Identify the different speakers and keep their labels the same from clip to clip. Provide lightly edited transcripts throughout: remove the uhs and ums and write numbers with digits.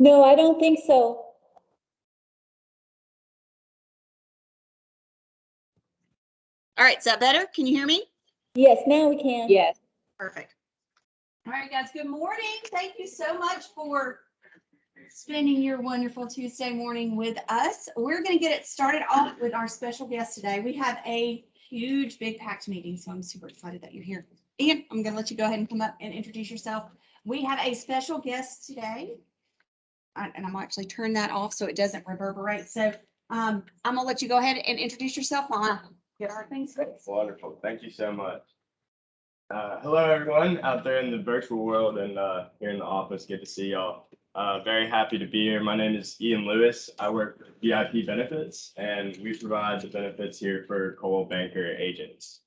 Speaker 1: No, I don't think so.
Speaker 2: All right, is that better? Can you hear me?
Speaker 1: Yes, now we can.
Speaker 3: Yes.
Speaker 2: Perfect. All right, guys, good morning. Thank you so much for spending your wonderful Tuesday morning with us. We're going to get it started off with our special guest today. We have a huge, big packed meeting, so I'm super excited that you're here. Ian, I'm going to let you go ahead and come up and introduce yourself. We have a special guest today, and I'm actually turn that off so it doesn't reverberate. So I'm going to let you go ahead and introduce yourself on. Get our things ready.
Speaker 4: Wonderful. Thank you so much. Hello, everyone out there in the virtual world and here in the office. Good to see y'all. Very happy to be here. My name is Ian Lewis. I work for VIP Benefits, and we provide the benefits here for Coldwell Banker agents.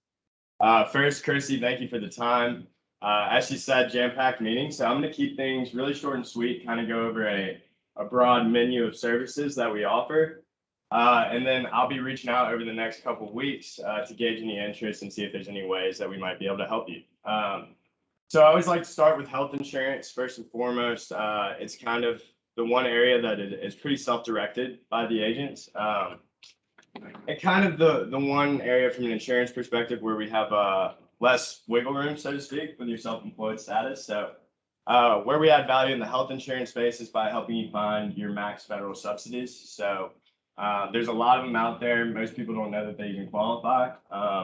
Speaker 4: First, Kirsty, thank you for the time. As she said, jam-packed meeting, so I'm going to keep things really short and sweet, kind of go over a broad menu of services that we offer. And then I'll be reaching out over the next couple of weeks to gauge any interest and see if there's any ways that we might be able to help you. So I always like to start with health insurance first and foremost. It's kind of the one area that is pretty self-directed by the agents. And kind of the one area from an insurance perspective where we have less wiggle room, so to speak, with your self-employed status. So where we add value in the health insurance space is by helping you find your max federal subsidies. So there's a lot of them out there. Most people don't know that they even qualify.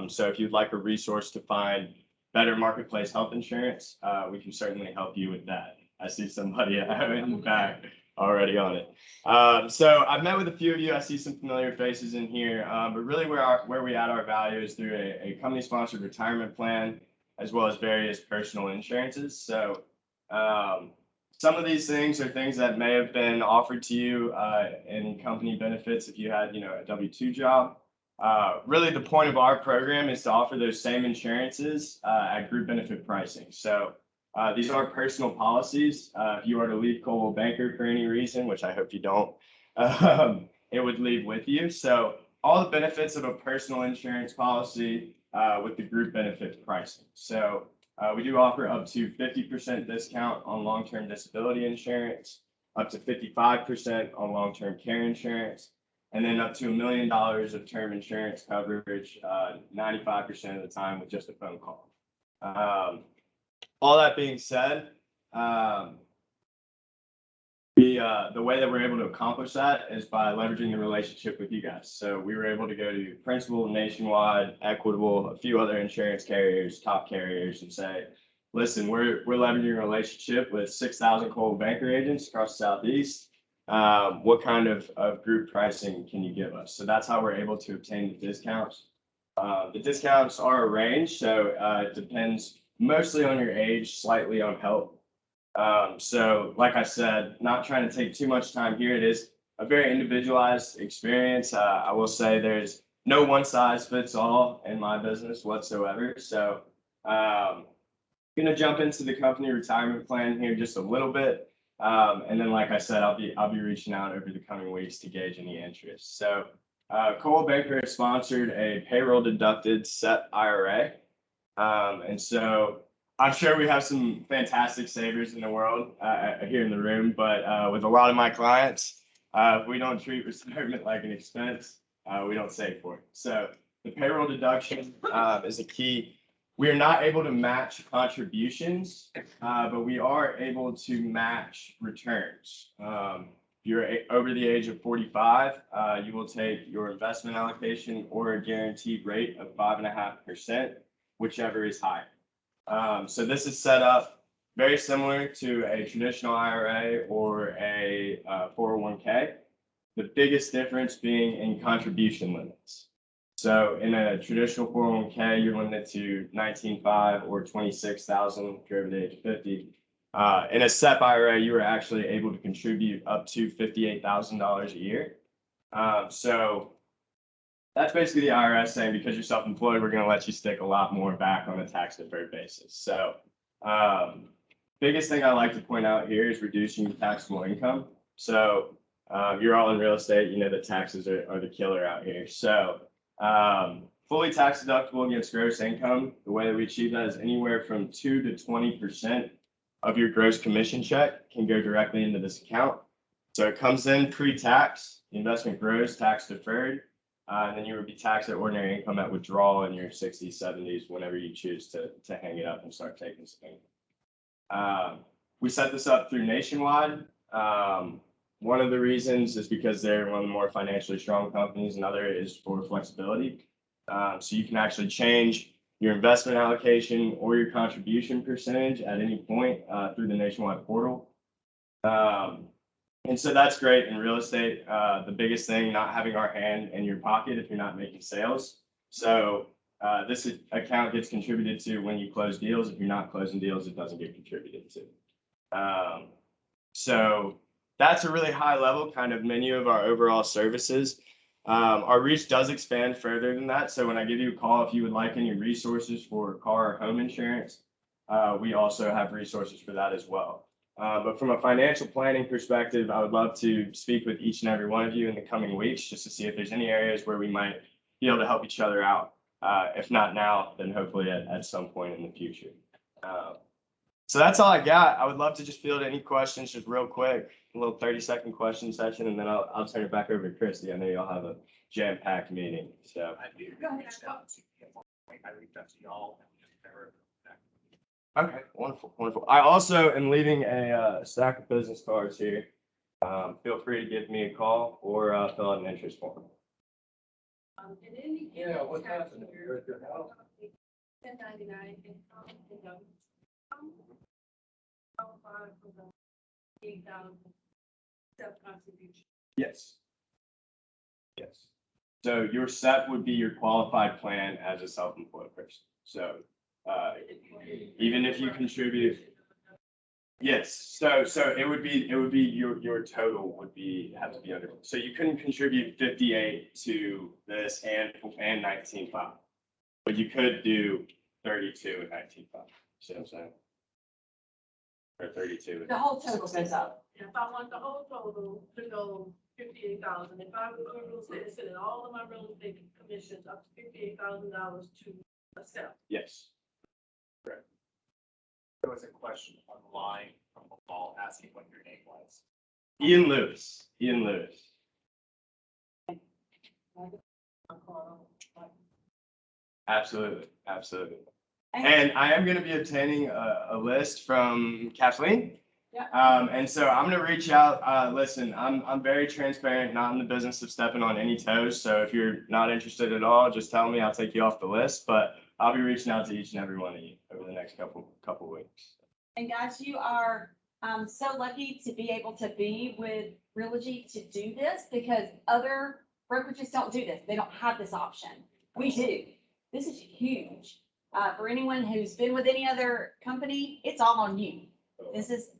Speaker 4: So if you'd like a resource to find better marketplace health insurance, we can certainly help you with that. I see somebody in the back already on it. So I've met with a few of you. I see some familiar faces in here, but really where we add our value is through a company-sponsored retirement plan, as well as various personal insurances. So some of these things are things that may have been offered to you in company benefits if you had, a W-2 job. Really, the point of our program is to offer those same insurances at group benefit pricing. So these are personal policies. If you are to leave Coldwell Banker for any reason, which I hope you don't, it would leave with you. So all the benefits of a personal insurance policy with the group benefit pricing. So we do offer up to 50% discount on long-term disability insurance, up to 55% on long-term care insurance, and then up to $1 million of term insurance coverage 95% of the time with just a phone call. All that being said, the way that we're able to accomplish that is by leveraging the relationship with you guys. So we were able to go to Principal, Nationwide, Equitable, a few other insurance carriers, top carriers, and say, listen, we're leveraging a relationship with 6,000 Coldwell Banker agents across the Southeast. What kind of group pricing can you give us? So that's how we're able to obtain the discounts. The discounts are a range, so it depends mostly on your age, slightly on health. So like I said, not trying to take too much time here. It is a very individualized experience. I will say there's no one size fits all in my business whatsoever. So I'm going to jump into the company retirement plan here just a little bit. And then, like I said, I'll be reaching out over the coming weeks to gauge any interest. So Coldwell Banker has sponsored a payroll deducted SEP IRA. And so I'm sure we have some fantastic savers in the world here in the room, but with a lot of my clients, if we don't treat retirement like an expense, we don't save for it. So the payroll deduction is a key. We are not able to match contributions, but we are able to match returns. If you're over the age of 45, you will take your investment allocation or a guaranteed rate of 5.5%, whichever is higher. So this is set up very similar to a traditional IRA or a 401k. The biggest difference being in contribution limits. So in a traditional 401k, you're limited to 19.5 or 26,000 if you're over the age of 50. In a SEP IRA, you are actually able to contribute up to $58,000 a year. So that's basically the IRS saying because you're self-employed, we're going to let you stick a lot more back on a tax-deferred basis. So biggest thing I like to point out here is reducing your taxable income. So you're all in real estate, you know that taxes are the killer out here. So fully tax deductible against gross income, the way that we achieve that is anywhere from 2 to 20% of your gross commission check can go directly into this account. So it comes in pre-tax, the investment grows tax deferred, and then you would be taxed at ordinary income at withdrawal in your 60s, 70s, whenever you choose to hang it up and start taking some income. We set this up through Nationwide. One of the reasons is because they're one of the more financially strong companies. Another is for flexibility. So you can actually change your investment allocation or your contribution percentage at any point through the Nationwide portal. And so that's great in real estate. The biggest thing, not having our hand in your pocket if you're not making sales. So this account gets contributed to when you close deals. If you're not closing deals, it doesn't get contributed to. So that's a really high level kind of menu of our overall services. Our reach does expand further than that. So when I give you a call, if you would like any resources for car or home insurance, we also have resources for that as well. But from a financial planning perspective, I would love to speak with each and every one of you in the coming weeks just to see if there's any areas where we might be able to help each other out. If not now, then hopefully at some point in the future. So that's all I got. I would love to just field any questions just real quick, a little 30-second question session, and then I'll turn it back over to Christy. I know y'all have a jam-packed meeting, so.
Speaker 3: I reached out to y'all.
Speaker 4: Okay, wonderful, wonderful. I also am leaving a stack of business cards here. Feel free to give me a call or fill out an interest form.
Speaker 3: Yeah, what's happening?
Speaker 5: 1099 income. Qualify for the 8,000 self-contribution.
Speaker 4: Yes. Yes. So your SEP would be your qualified plan as a self-employed person. So even if you contribute, yes. So it would be your total would have to be under. So you couldn't contribute 58 to this and 19.5, but you could do 32 and 19.5. See what I'm saying? Or 32.
Speaker 2: The whole total goes up.
Speaker 5: If I want the whole total to go 58,000, if I was a real estate, sending all of my real estate commissions up to $58,000 to a self.
Speaker 4: Yes.
Speaker 3: There was a question online from the ball asking what your name was.
Speaker 4: Ian Lewis. Ian Lewis. Absolutely. Absolutely. And I am going to be obtaining a list from Kathleen.
Speaker 2: Yeah.
Speaker 4: And so I'm going to reach out. Listen, I'm very transparent, not in the business of stepping on any toes. So if you're not interested at all, just tell me. I'll take you off the list. But I'll be reaching out to each and every one of you over the next couple weeks.
Speaker 2: And guys, you are so lucky to be able to be with Realogy to do this because other brokerages don't do this. They don't have this option. We do. This is huge. For anyone who's been with any other company, it's all on you. This is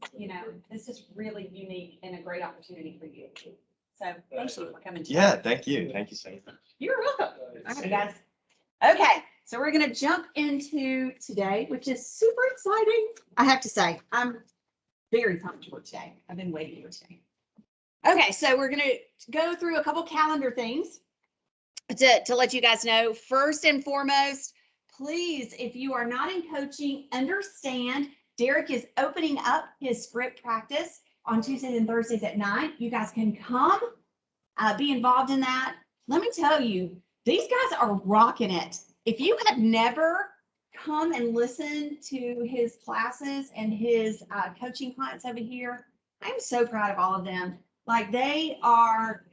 Speaker 2: really unique and a great opportunity for you. So thank you for coming.
Speaker 4: Yeah, thank you. Thank you so much.
Speaker 2: You're welcome. All right, guys. Okay, so we're gonna jump into today, which is super exciting. I have to say, I'm very pumped for today. I've been waiting for today. Okay, so we're gonna go through a couple calendar things to let you guys know. First and foremost, please, if you are not in coaching, understand Derek is opening up his script practice on Tuesdays and Thursdays at 9. You guys can come, be involved in that. Let me tell you, these guys are rocking it. If you have never come and listened to his classes and his coaching clients over here, I'm so proud of all of them. Like, they are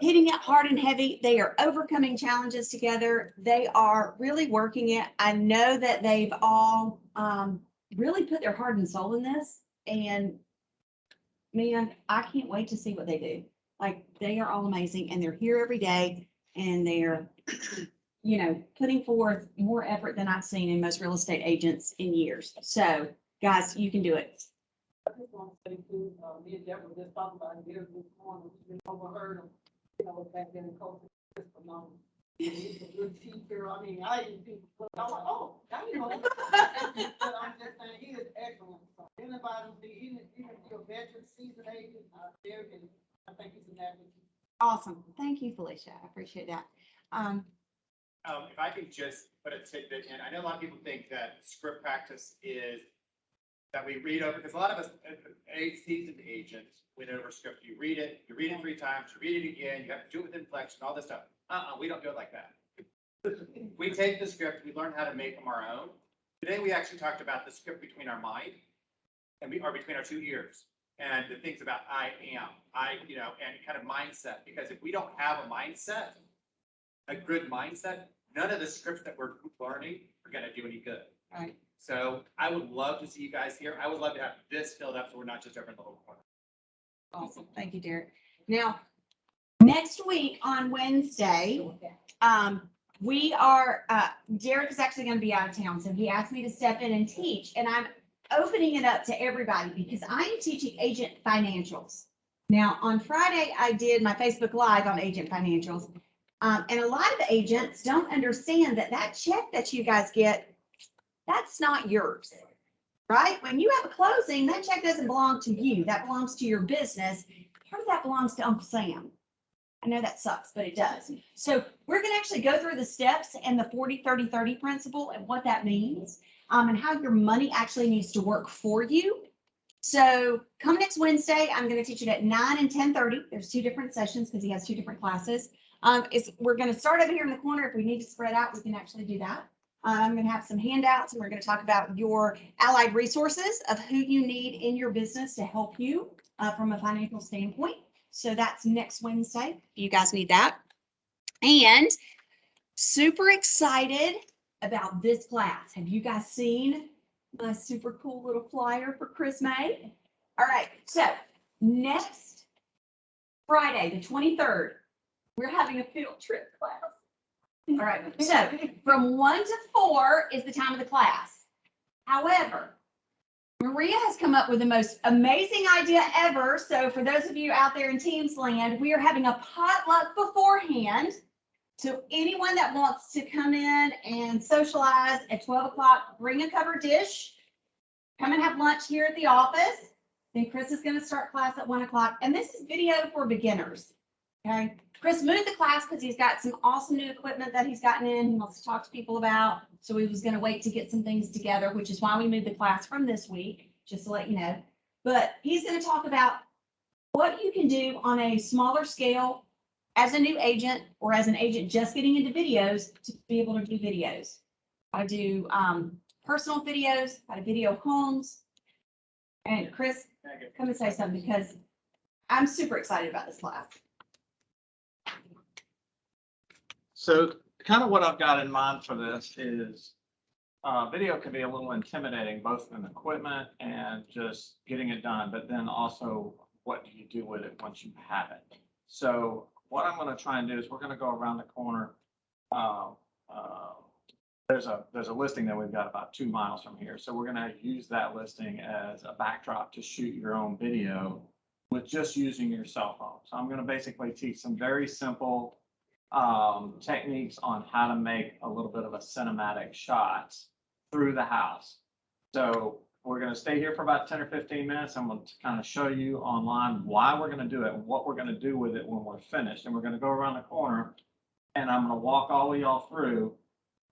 Speaker 2: hitting it hard and heavy. They are overcoming challenges together. They are really working it. I know that they've all really put their heart and soul in this. And man, I can't wait to see what they do. Like, they are all amazing and they're here every day and they're, putting forth more effort than I've seen in most real estate agents in years. So guys, you can do it.
Speaker 5: I just want to say too, me and Deborah just talking about it here this morning, we overheard them, back then in culture. He's a good teacher. I mean, I didn't think, I'm like, oh, I didn't know that. But I'm just saying, he is excellent. So anybody, even if you're a veteran, seasoned agent, Derek, I think he's an advocate.
Speaker 2: Awesome. Thank you, Felicia. I appreciate that.
Speaker 3: If I could just put a tidbit in, I know a lot of people think that script practice is that we read over, because a lot of us, seasoned agents, went over script, you read it 3 times, you read it again, you have to do it with inflection, all this stuff. We don't do it like that. We take the script, we learn how to make them our own. Today, we actually talked about the script between our mind and between our 2 ears, and the things about I am, and kind of mindset, because if we don't have a mindset, a good mindset, none of the scripts that we're learning are gonna do any good.
Speaker 2: Right.
Speaker 3: So I would love to see you guys here. I would love to have this filled up so we're not just over in the little corner.
Speaker 2: Awesome. Thank you, Derek. Now, next week on Wednesday, Derek is actually going to be out of town, so he asked me to step in and teach, and I'm opening it up to everybody because I'm teaching agent financials. Now, on Friday, I did my Facebook Live on agent financials, and a lot of the agents don't understand that check that you guys get, that's not yours, right? When you have a closing, that check doesn't belong to you. That belongs to your business. Part of that belongs to Uncle Sam. I know that sucks, but it does. So we're going to actually go through the steps and the 40-30-30 principle and what that means, and how your money actually needs to work for you. So come next Wednesday, I'm going to teach it at 9 and 10:30. There's 2 different sessions because he has 2 different classes. We're going to start over here in the corner. If we need to spread out, we can actually do that. I'm going to have some handouts, and we're going to talk about your allied resources of who you need in your business to help you from a financial standpoint. So that's next Wednesday. You guys need that. And super excited about this class. Have you guys seen my super cool little flyer for Chris May? All right. So next Friday, the 23rd, we're having a field trip class. All right. So from 1 to 4 is the time of the class. However, Maria has come up with the most amazing idea ever. So for those of you out there in Teams land, we are having a potluck beforehand. So anyone that wants to come in and socialize at 12 o'clock, bring a covered dish, come and have lunch here at the office. Then Chris is going to start class at 1 o'clock. And this is video for beginners. Okay. Chris moved the class because he's got some awesome new equipment that he's gotten in. He wants to talk to people about. So he was going to wait to get some things together, which is why we moved the class from this week, just to let you know. But he's going to talk about what you can do on a smaller scale as a new agent or as an agent just getting into videos to be able to do videos. I do personal videos, how to video homes. And Chris, come and say something because I'm super excited about this class.
Speaker 6: So kind of what I've got in mind for this is video can be a little intimidating, both in equipment and just getting it done, but then also what do you do with it once you have it? So what I'm going to try and do is we're going to go around the corner. There's a listing that we've got about 2 miles from here. So we're going to use that listing as a backdrop to shoot your own video with just using your cell phone. So I'm going to basically teach some very simple techniques on how to make a little bit of a cinematic shots through the house. So we're going to stay here for about 10 or 15 minutes. I'm going to kind of show you online why we're going to do it and what we're going to do with it when we're finished. And we're going to go around the corner and I'm going to walk all of y'all through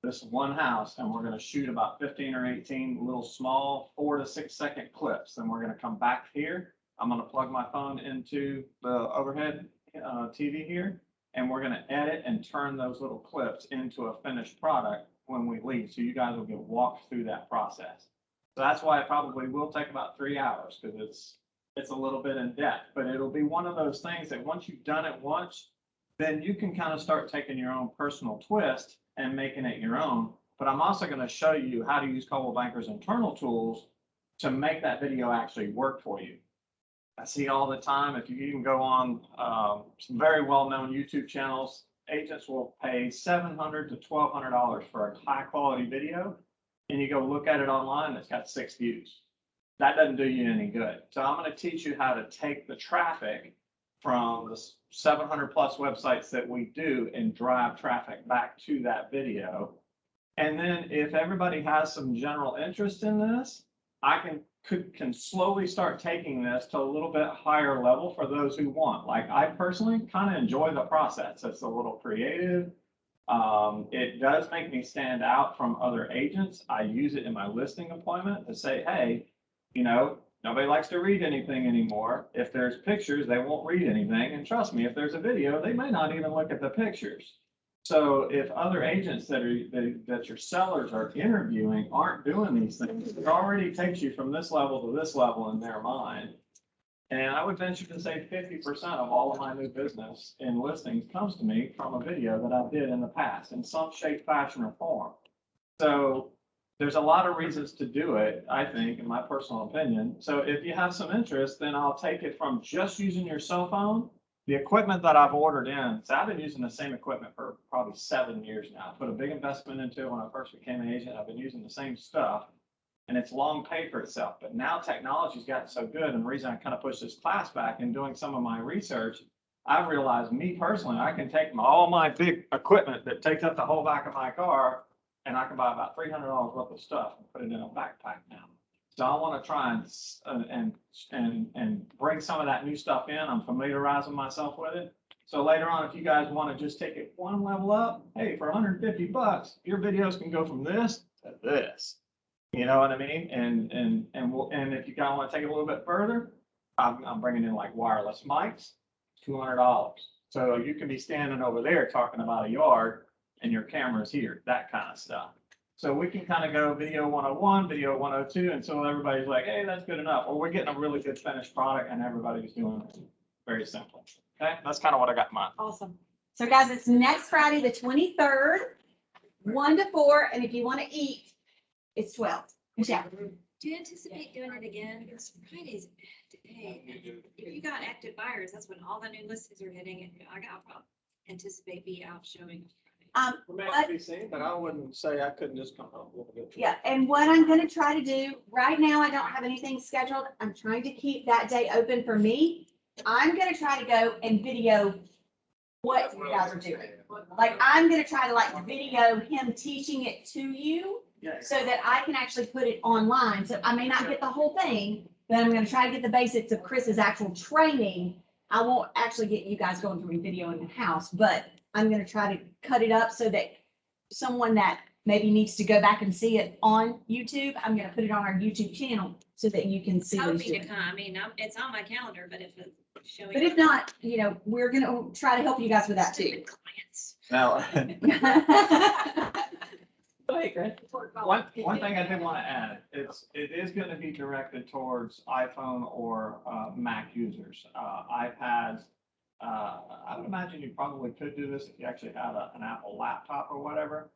Speaker 6: this one house and we're going to shoot about 15 or 18 little small 4 to 6 second clips. Then we're going to come back here. I'm going to plug my phone into the overhead TV here. And we're going to edit and turn those little clips into a finished product when we leave. So you guys will get walked through that process. So that's why it probably will take about 3 hours because it's a little bit in depth, but it'll be one of those things that once you've done it once, then you can kind of start taking your own personal twist and making it your own. But I'm also going to show you how to use Coldwell Banker's internal tools to make that video actually work for you. I see all the time, if you even go on some very well-known YouTube channels, agents will pay $700 to $1,200 for a high-quality video, and you go look at it online, it's got 6 views. That doesn't do you any good. So I'm going to teach you how to take the traffic from the 700 plus websites that we do and drive traffic back to that video. And then if everybody has some general interest in this, I can slowly start taking this to a little bit higher level for those who want. Like I personally kind of enjoy the process. It's a little creative. It does make me stand out from other agents. I use it in my listing appointment to say, hey, You know, nobody likes to read anything anymore. If there's pictures, they won't read anything. And trust me, if there's a video, they may not even look at the pictures. So if other agents that your sellers are interviewing aren't doing these things, it already takes you from this level to this level in their mind. And I would venture to say 50% of all of my new business in listings comes to me from a video that I did in the past in some shape, fashion, or form. So there's a lot of reasons to do it, I think, in my personal opinion. So if you have some interest, then I'll take it from just using your cell phone. The equipment that I've ordered in, so I've been using the same equipment for probably 7 years now. I put a big investment into it when I first became an agent. I've been using the same stuff. And it's long paid for itself, but now technology's gotten so good, and the reason I kind of pushed this class back and doing some of my research, I've realized, me personally, I can take all my big equipment that takes up the whole back of my car, and I can buy about $300 worth of stuff and put it in a backpack now. So I want to try and bring some of that new stuff in. I'm familiarizing myself with it. So later on, if you guys want to just take it one level up, hey, for $150, your videos can go from this to this. You know what I mean? And if you guys want to take it a little bit further, I'm bringing in like wireless mics, $200. So you can be standing over there talking about a yard and your camera's here, that kind of stuff. So we can kind of go video 101, video 102 until everybody's like, hey, that's good enough. Or we're getting a really good finished product and everybody's doing it very simply. Okay, that's kind of what I got in mind.
Speaker 2: Awesome. So guys, it's next Friday, the 23rd, 1 to 4. And if you want to eat, it's 12. Yeah.
Speaker 7: Do you anticipate doing it again? Because Friday's today. If you got active buyers, that's when all the new listings are hitting, and I got anticipate be out showing.
Speaker 2: What-
Speaker 6: be seen, but I wouldn't say I couldn't just come up a little bit.
Speaker 2: Yeah, and what I'm gonna try to do, right now, I don't have anything scheduled. I'm trying to keep that day open for me. I'm gonna try to go and video what you guys are doing. Like, I'm gonna try to like video him teaching it to you so that I can actually put it online. So I may not get the whole thing, but I'm gonna try to get the basics of Chris's actual training. I won't actually get you guys going through a video in the house, but I'm gonna try to cut it up so that someone that maybe needs to go back and see it on YouTube, I'm gonna put it on our YouTube channel so that you can see
Speaker 7: I
Speaker 2: what
Speaker 7: would
Speaker 2: he's
Speaker 7: be to
Speaker 2: doing.
Speaker 7: come. I mean, it's on my calendar, but if it's showing.
Speaker 2: But if not, you know, we're gonna try to help you guys with that too.
Speaker 7: Clients.
Speaker 6: Now,
Speaker 2: Go ahead, Chris.
Speaker 6: one thing I did want to add, it is going to be directed towards iPhone or Mac users. iPads, I would imagine you probably could do this if you actually had an Apple laptop or whatever.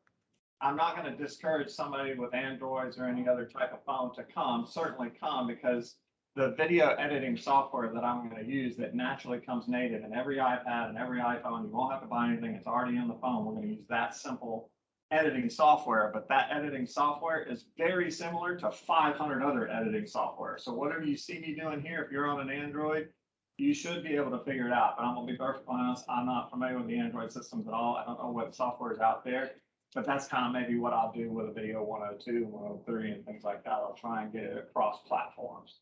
Speaker 6: I'm not going to discourage somebody with Androids or any other type of phone to come, certainly come, because the video editing software that I'm going to use that naturally comes native in every iPad and every iPhone, you won't have to buy anything, it's already in the phone. We're going to use that simple editing software, but that editing software is very similar to 500 other editing software. So whatever you see me doing here, if you're on an Android, you should be able to figure it out. But I'm gonna be perfectly honest, I'm not familiar with the Android systems at all. I don't know what software is out there, but that's kind of maybe what I'll do with a video 102, 103, and things like that. I'll try and get it across platforms.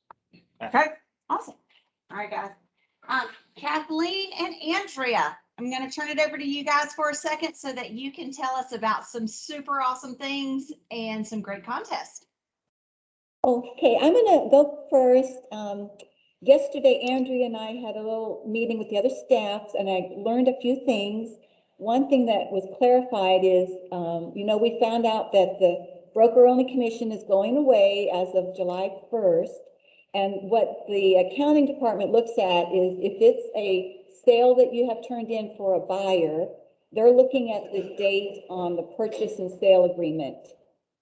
Speaker 2: Okay, awesome. All right, guys. Kathleen and Andrea, I'm gonna turn it over to you guys for a second so that you can tell us about some super awesome things and some great contests.
Speaker 1: Okay, I'm gonna go first. Yesterday, Andrea and I had a little meeting with the other staffs, and I learned a few things. One thing that was clarified is, we found out that the broker-only commission is going away as of July 1st. And what the accounting department looks at is if it's a sale that you have turned in for a buyer, they're looking at the date on the purchase and sale agreement,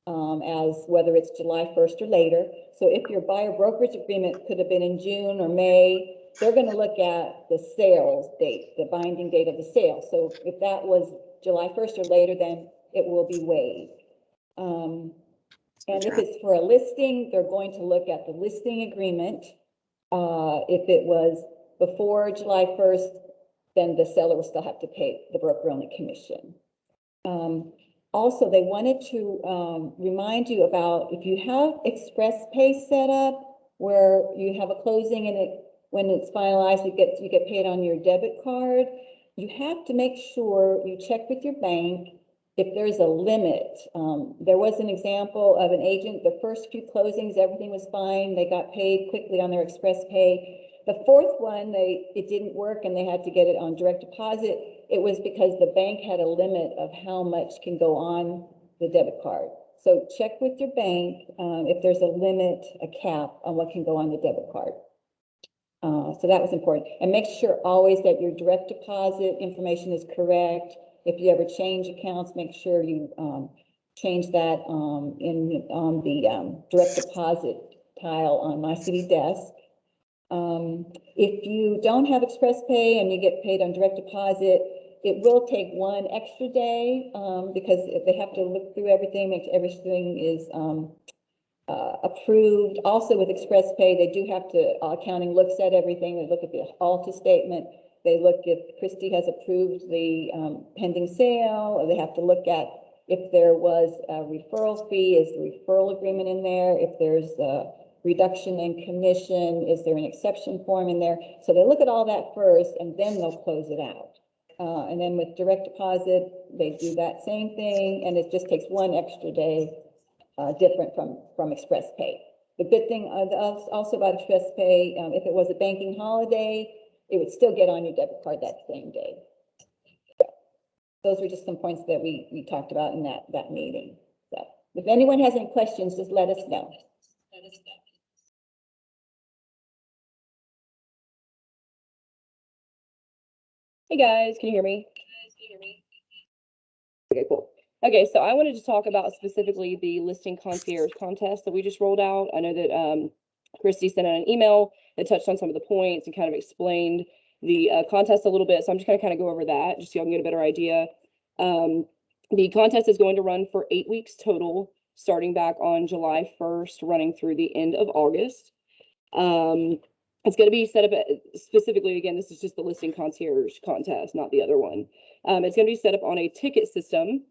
Speaker 1: as whether it's July 1st or later. So if your buyer brokerage agreement could have been in June or May, they're going to look at the sales date, the binding date of the sale. So if that was July 1st or later, then it will be waived. And if it's for a listing, they're going to look at the listing agreement. If it was before July 1st, then the seller will still have to pay the broker-only commission. Also, they wanted to remind you about if you have Express Pay set up where you have a closing and when it's finalized, you get paid on your debit card. You have to make sure you check with your bank if there's a limit. There was an example of an agent, the first few closings, everything was fine. They got paid quickly on their express pay. The fourth one, it didn't work and they had to get it on direct deposit. It was because the bank had a limit of how much can go on the debit card. So check with your bank if there's a limit, a cap on what can go on the debit card. So that was important. And make sure always that your direct deposit information is correct. If you ever change accounts, make sure you change that on the direct deposit tile on My City Desk. If you don't have Express Pay and you get paid on direct deposit, it will take one extra day because they have to look through everything, make sure everything is approved. Also with Express Pay, they do have to, accounting looks at everything. They look at the ALTA statement. They look if Christie has approved the pending sale, or they have to look at if there was a referral fee, is the referral agreement in there? If there's a reduction in commission, is there an exception form in there? So they look at all that first and then they'll close it out. And then with direct deposit, they do that same thing and it just takes one extra day different from Express Pay. The good thing also about Express Pay, if it was a banking holiday, it would still get on your debit card that same day. Those were just some points that we talked about in that meeting. So if anyone has any questions, just let us know.
Speaker 8: Hey guys, can you hear me? Okay, cool. Okay, so I wanted to talk about specifically the listing concierge contest that we just rolled out. I know that Christy sent out an email that touched on some of the points and kind of explained the contest a little bit. So I'm just gonna kind of go over that just so y'all can get a better idea. The contest is going to run for 8 weeks total, starting back on July 1st, running through the end of August. It's going to be set up specifically, again, this is just the listing concierge contest, not the other one. It's going to be set up on a ticket system.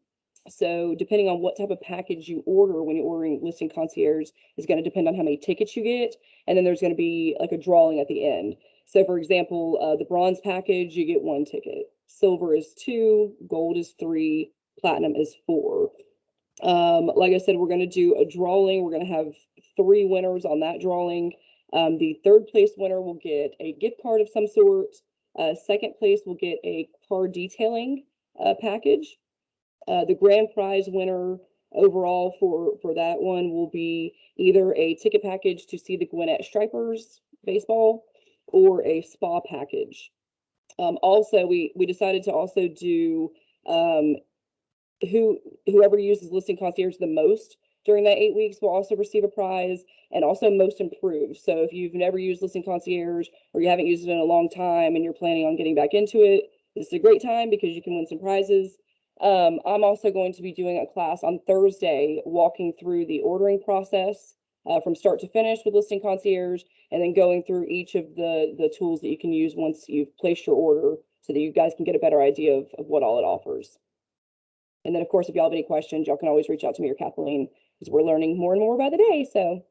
Speaker 8: So depending on what type of package you order when you're ordering listing concierge is going to depend on how many tickets you get. And then there's going to be like a drawing at the end. So for example, the bronze package, you get 1 ticket. Silver is 2, gold is 3, platinum is 4. Like I said, we're going to do a drawing. We're going to have 3 winners on that drawing. The 3rd place winner will get a gift card of some sort. 2nd place will get a car detailing package. The grand prize winner overall for that one will be either a ticket package to see the Gwinnett Stripers baseball or a spa package. Also, we decided to also do whoever uses listing concierge the most during that 8 weeks will also receive a prize, and also most improved. So if you've never used listing concierge or you haven't used it in a long time and you're planning on getting back into it, this is a great time because you can win some prizes. I'm also going to be doing a class on Thursday, walking through the ordering process from start to finish with listing concierge, and then going through each of the tools that you can use once you've placed your order so that you guys can get a better idea of what all it offers. And then, of course, if y'all have any questions, y'all can always reach out to me or Kathleen, because we're learning more and more by the day. So.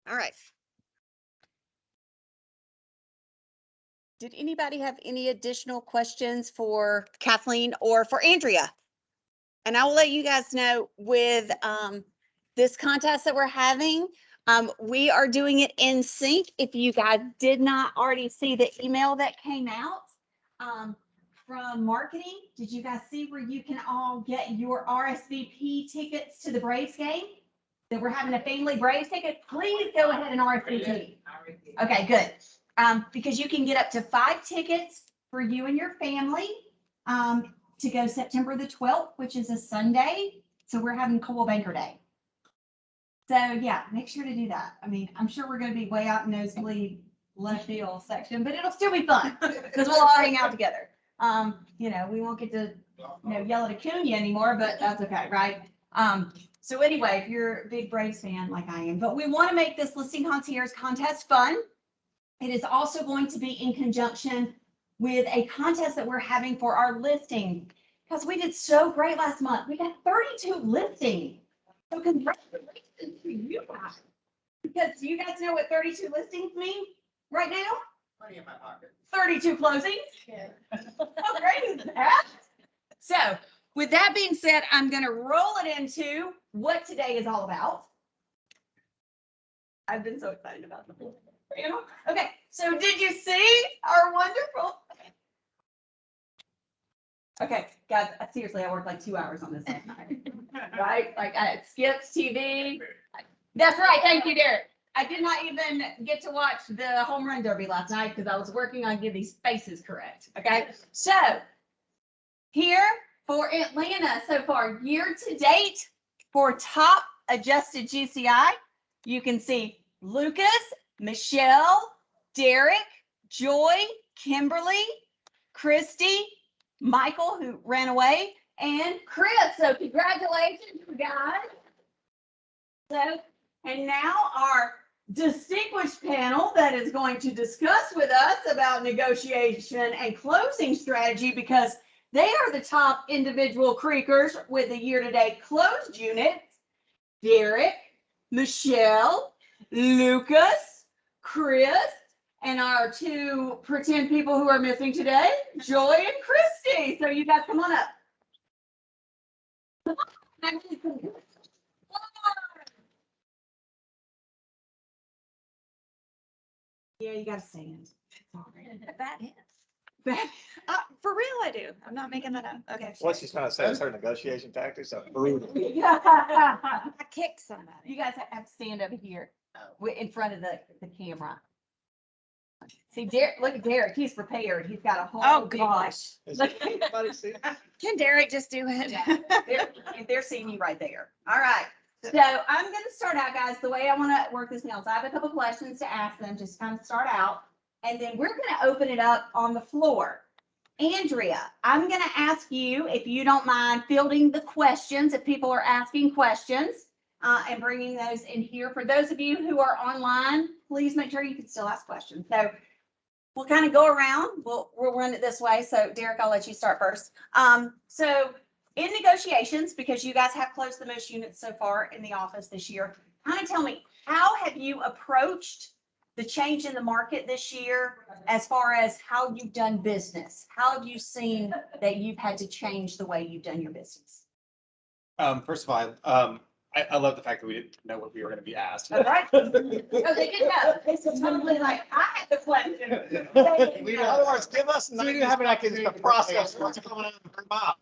Speaker 2: All right. Did anybody have any additional questions for Kathleen or for Andrea? And I will let you guys know with this contest that we're having, we are doing it in sync. If you guys did not already see the email that came out from marketing, did you guys see where you can all get your RSVP tickets to the Braves game? That we're having a family Braves ticket, please go ahead and RSVP. Okay, good. Because you can get up to 5 tickets for you and your family to go September the 12th, which is a Sunday. So we're having Coldwell Banker Day. So yeah, make sure to do that. I mean, I'm sure we're going to be way out in nosebleed left field section, but it'll still be fun because we'll all hang out together. You know, we won't get to yell at Acuna anymore, but that's okay, right? So anyway, if you're a big Braves fan like I am, but we want to make this listing concierge contest fun. It is also going to be in conjunction with a contest that we're having for our listing because we did so great last month. We got 32 listings. So congratulations to you guys. Because you guys know what 32 listings mean right now?
Speaker 3: Money in my pocket.
Speaker 2: 32 closings. How great is that? So with that being said, I'm going to roll it into what today is all about. I've been so excited about the panel. Okay, so did you see our wonderful? Okay, guys, seriously, I worked like 2 hours on this last night, right? Like it skips TV. That's right. Thank you, Derek. I did not even get to watch the home run derby last night because I was working on getting these spaces correct. Okay, so here for Atlanta so far, year to date for top adjusted GCI, you can see Lucas, Michelle, Derek, Joy, Kimberly, Christy, Michael, who ran away, and Chris. So congratulations, you guys. So, and now our distinguished panel that is going to discuss with us about negotiation and closing strategy, because they are the top individual creekers with the year-to-date closed units. Derek, Michelle, Lucas, Chris, and our two pretend people who are missing today, Joy and Christy. So you guys come on up. Yeah, you gotta stand.
Speaker 7: Bad hits.
Speaker 2: Bad-
Speaker 7: For real, I do. I'm not making that up. Okay.
Speaker 9: What she's trying to say is her negotiation tactics are brutal.
Speaker 7: I kicked somebody.
Speaker 2: You guys have to stand over here in front of the camera. See, Derek, look at Derek. He's prepared. He's got a whole.
Speaker 7: Oh,
Speaker 2: big
Speaker 7: gosh.
Speaker 9: Is
Speaker 2: Look.
Speaker 9: anybody see?
Speaker 7: Can Derek just do it?
Speaker 2: They're seeing you right there. All right. So I'm going to start out, guys, the way I want to work this now. So I have a couple questions to ask them, just kind of start out. And then we're going to open it up on the floor. Andrea, I'm going to ask you, if you don't mind fielding the questions, if people are asking questions, and bringing those in here. For those of you who are online, please make sure you can still ask questions. So we'll kind of go around. We'll run it this way. So Derek, I'll let you start first. So in negotiations, because you guys have closed the most units so far in the office this year, kind of tell me, how have you approached the change in the market this year as far as how you've done business? How have you seen that you've had to change the way you've done your business?
Speaker 9: First of all, I love the fact that we didn't know what we were going to be asked.
Speaker 2: All right. No, they didn't know. This is totally like, I had the question. They didn't
Speaker 9: In
Speaker 2: know.
Speaker 9: other words, give us. So we didn't have an opportunity to process what's coming out of her mouth.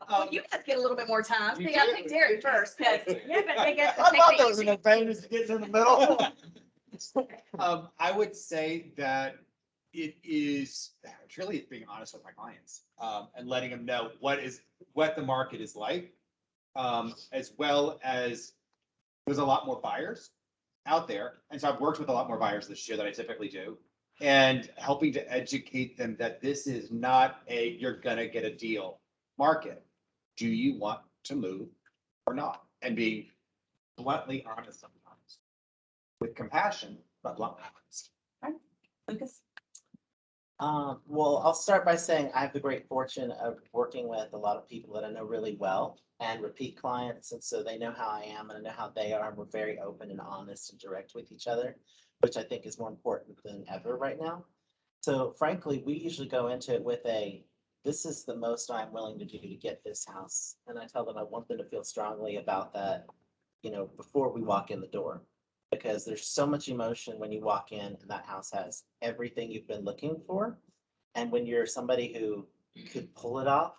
Speaker 2: Well, you guys get a little bit more time. So you gotta pick Derek first, because you haven't taken
Speaker 9: I thought there was an advantage to getting in the middle.
Speaker 3: I would say that it is, it's really being honest with my clients, and letting them know what the market is like. As well as there's a lot more buyers out there. And so I've worked with a lot more buyers this year than I typically do. And helping to educate them that this is not a, you're gonna get a deal market. Do you want to move or not? And being bluntly honest sometimes. With compassion, but bluntly honest.
Speaker 2: Lucas.
Speaker 10: Well, I'll start by saying I have the great fortune of working with a lot of people that I know really well and repeat clients. And so they know how I am and I know how they are. And we're very open and honest and direct with each other, which I think is more important than ever right now. So frankly, we usually go into it with this is the most I'm willing to do to get this house. And I tell them I want them to feel strongly about that, before we walk in the door. Because there's so much emotion when you walk in and that house has everything you've been looking for. And when you're somebody who could pull it off,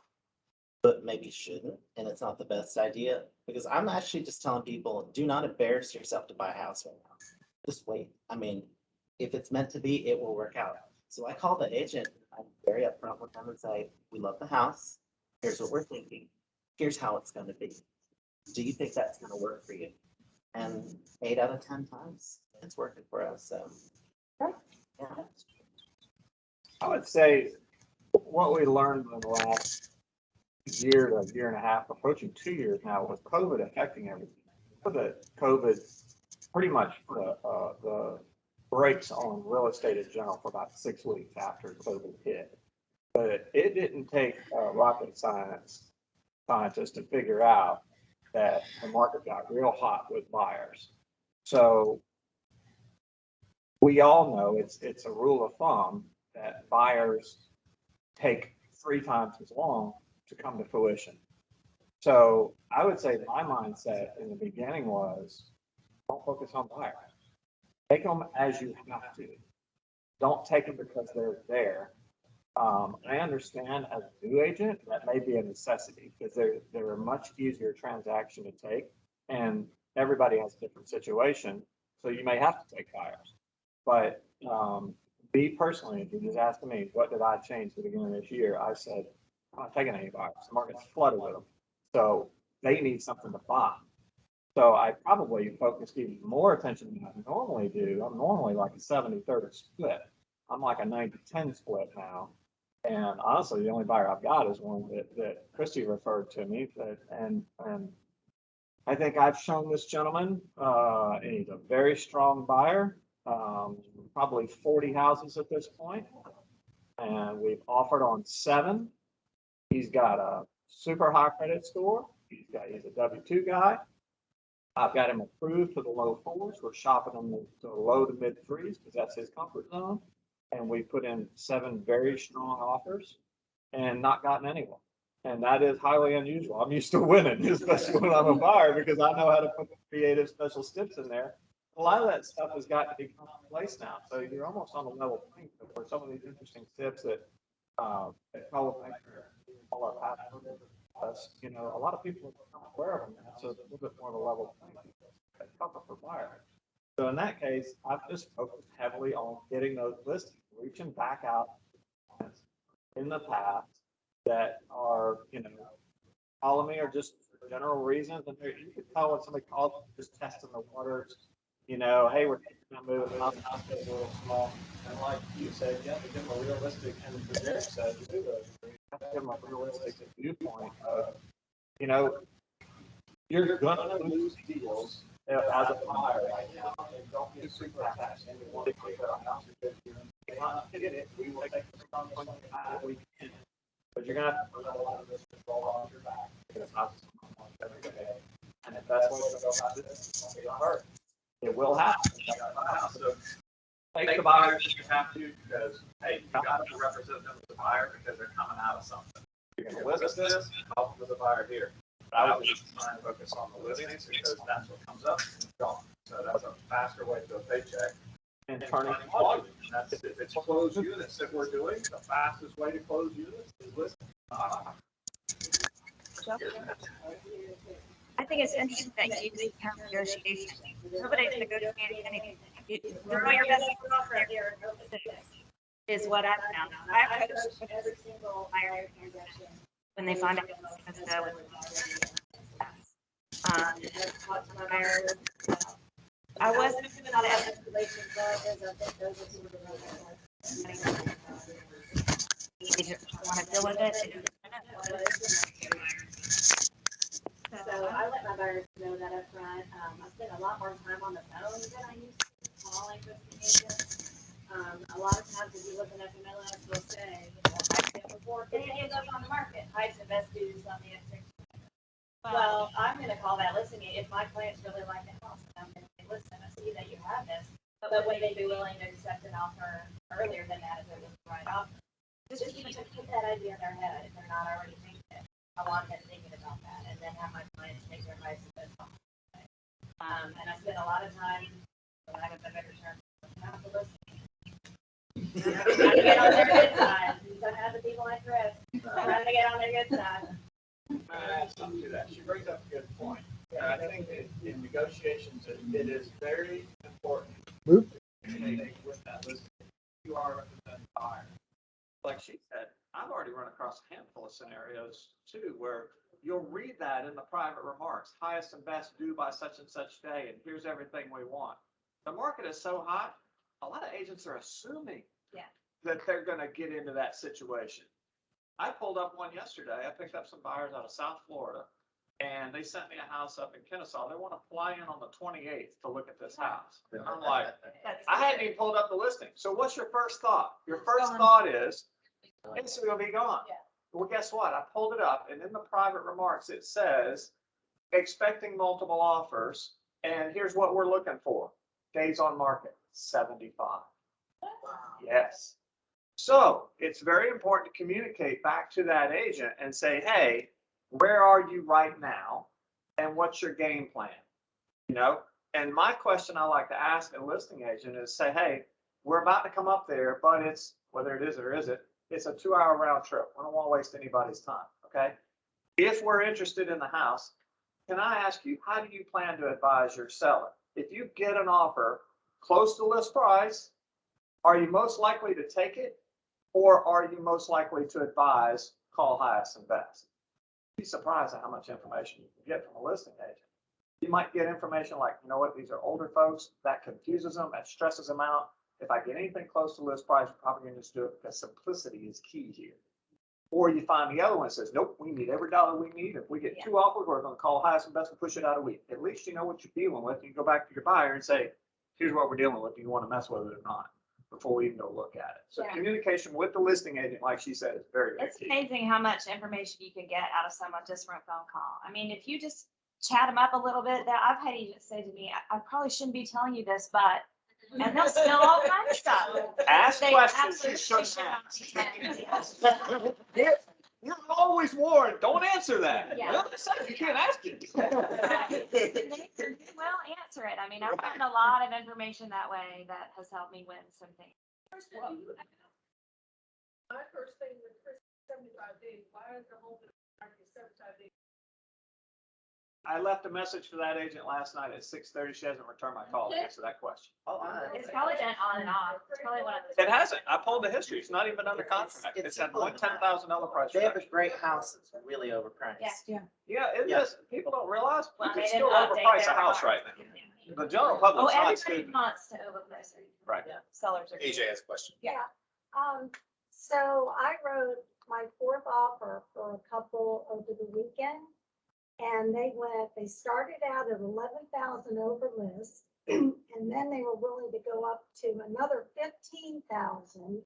Speaker 10: but maybe shouldn't, and it's not the best idea, because I'm actually just telling people, do not embarrass yourself to buy a house right now. Just wait. I mean, if it's meant to be, it will work out. So I call the agent, I'm very upfront with them and say, we love the house. Here's what we're thinking. Here's how it's going to be. Do you think that's going to work for you? And 8 out of 10 times, it's working for us. So, yeah.
Speaker 6: I would say what we learned in the last year to year and a half, approaching 2 years now, with COVID affecting everything. COVID pretty much the brakes on real estate in general for about 6 weeks after COVID hit. But it didn't take rocket scientists to figure out that the market got real hot with buyers. So we all know it's a rule of thumb that buyers take 3 times as long to come to fruition. So I would say my mindset in the beginning was, don't focus on buyers. Take them as you have to. Don't take them because they're there. I understand as a new agent, that may be a necessity because they're a much easier transaction to take, and everybody has a different situation. So you may have to take buyers. But me personally, if you just asked me, what did I change at the beginning of this year? I said, I'm not taking any buyers. The market's flooded with them. So they need something to buy. So I probably focused even more attention than I normally do. I'm normally like a 70-30 split. I'm like a 90-10 split now. And honestly, the only buyer I've got is one that Christy referred to me, and I think I've shown this gentleman, and he's a very strong buyer, probably 40 houses at this point, and we've offered on 7. He's got a super high credit score. He's a W-2 guy. I've got him approved to the low 4s. We're shopping him to the low to mid 3s because that's his comfort zone. And we put in 7 very strong offers and not gotten anyone. And that is highly unusual. I'm used to winning, especially when I'm a buyer, because I know how to put creative special steps in there. A lot of that stuff has got to be commonplace now. So you're almost on a level playing field for some of these interesting tips that all our past, you know, a lot of people are aware of them now. So it's a little bit more of a level playing field. It's tougher for buyers. So in that case, I've just focused heavily on getting those listings, reaching back out in the past that are, you know, calling me or just for general reasons. And you can tell when somebody calls, just testing the waters, you know, hey, we're moving up, a little small. And like you said, you have to give them a realistic, and the Derek said, you have to give them a realistic viewpoint of, you know, you're gonna lose deals as a buyer right now, and don't get super attached. And we want to clear our house because you're not getting it. We will take the strong point we can. But you're gonna have to put a lot of this control on your back because houses come on every day. And if that's what you're going to go about this, it's gonna hurt. It will happen. So take the buyers if you have to, because hey, you got to represent them as a buyer because they're coming out of something. You're gonna list this, help them as a buyer here. I was just trying to focus on the listings because that's what comes up and gone. So that's a faster way to a paycheck. And turning volume. That's if it's closed units that we're doing, the fastest way to close units is listing.
Speaker 7: I think it's interesting that you do have negotiations. Nobody's negotiating anything. You throw your best offer there is what I've found. I coach every single buyer transaction when they find out it's going to go. I wasn't about escalation charges. I think those are super want to deal with it. So I let my buyers know that up front. I spend a lot more time on the phone than I used to calling agents. A lot of times if you look at FMLS, they'll say, before it ends up on the market, hides the best dues on the F6. Well, I'm going to call that listing if my clients really like the house. I'm going to say, listen, I see that you have this, but would they be willing to accept an offer earlier than that if it was the right offer? Just even to put that idea in their head if they're not already thinking it. I want them thinking about that and then have my clients make their advice the best offer. And I spend a lot of time, for lack of a better term, not the listing. Trying to get on their good side. Don't have the people like Chris. Trying to get on their good side.
Speaker 6: Something to that. She brings up a good point. I think that in negotiations, it is very important to communicate with that listing. You are representing the buyer. Like she said, I've already run across a handful of scenarios too, where you'll read that in the private remarks, highest and best due by such and such day, and here's everything we want. The market is so hot, a lot of agents are assuming that they're going to get into that situation. I pulled up one yesterday. I picked up some buyers out of South Florida, and they sent me a house up in Kennesaw. They want to fly in on the 28th to look at this house. And I'm like, I hadn't even pulled up the listing. So what's your first thought? Your first thought is, it's going to be gone. Well, guess what? I pulled it up, and in the private remarks, it says, expecting multiple offers, and here's what we're looking for.
Speaker 9: Days on market, 75. Yes. So it's very important to communicate back to that agent and say, hey, where are you right now? And what's your game plan? You know, and my question I like to ask a listing agent is say, hey, we're about to come up there, but it's, whether it is or isn't, it's a 2-hour round trip. We don't want to waste anybody's time. Okay. If we're interested in the house, can I ask you, how do you plan to advise your seller? If you get an offer close to list price, are you most likely to take it? Or are you most likely to advise, call highest and best? You'd be surprised at how much information you can get from a listing agent. You might get information like, you know what, these are older folks, that confuses them, that stresses them out. If I get anything close to list price, we're probably gonna just do it because simplicity is key here. Or you find the other one that says, nope, we need every dollar we need. If we get 2 offers, we're gonna call highest and best and push it out a week. At least you know what you're dealing with. You can go back to your buyer and say, here's what we're dealing with. Do you want to mess with it or not? Before we even go look at it. So
Speaker 7: Yeah.
Speaker 9: communication with the listing agent, like she said, is very, very
Speaker 7: It's
Speaker 9: key.
Speaker 7: amazing how much information you can get out of someone just from a phone call. I mean, if you just chat them up a little bit, that I've had agents say to me, I probably shouldn't be telling you this, but, and they'll spill all kinds of stuff.
Speaker 9: Ask
Speaker 7: They
Speaker 9: questions you
Speaker 7: absolutely
Speaker 9: shouldn't
Speaker 7: should
Speaker 9: ask.
Speaker 7: not be telling you.
Speaker 9: You're always warned, don't answer that.
Speaker 7: Yeah.
Speaker 9: Well, it's like you can't ask it.
Speaker 7: Well, answer it. I mean, I've gotten a lot of information that way that has helped me win some things.
Speaker 5: My first thing with Chris, 75 days, why is the home market 75 days?
Speaker 9: I left a message for that agent last night at 6:30. She hasn't returned my call to answer that question.
Speaker 7: It's probably been on and off. It's probably one of the.
Speaker 9: It hasn't. I pulled the history. It's not even under contract. It's at one $10,000 price.
Speaker 10: They have a
Speaker 9: reduction.
Speaker 10: great house that's really overpriced.
Speaker 7: Yeah.
Speaker 9: Yeah, it
Speaker 10: Yeah.
Speaker 9: is. People don't realize you
Speaker 7: Well,
Speaker 9: can
Speaker 7: they
Speaker 9: still
Speaker 7: didn't update
Speaker 9: overprice a
Speaker 7: their
Speaker 9: house right
Speaker 7: remarks.
Speaker 9: now. The general
Speaker 7: Oh,
Speaker 9: public's not
Speaker 7: everybody
Speaker 9: stupid.
Speaker 7: wants to overprice it.
Speaker 9: Right.
Speaker 7: Sellers are.
Speaker 3: AJ has a question.
Speaker 11: So I wrote my 4th offer for a couple over the weekend. And they started out at 11,000 over list. And then they were willing to go up to another 15,000.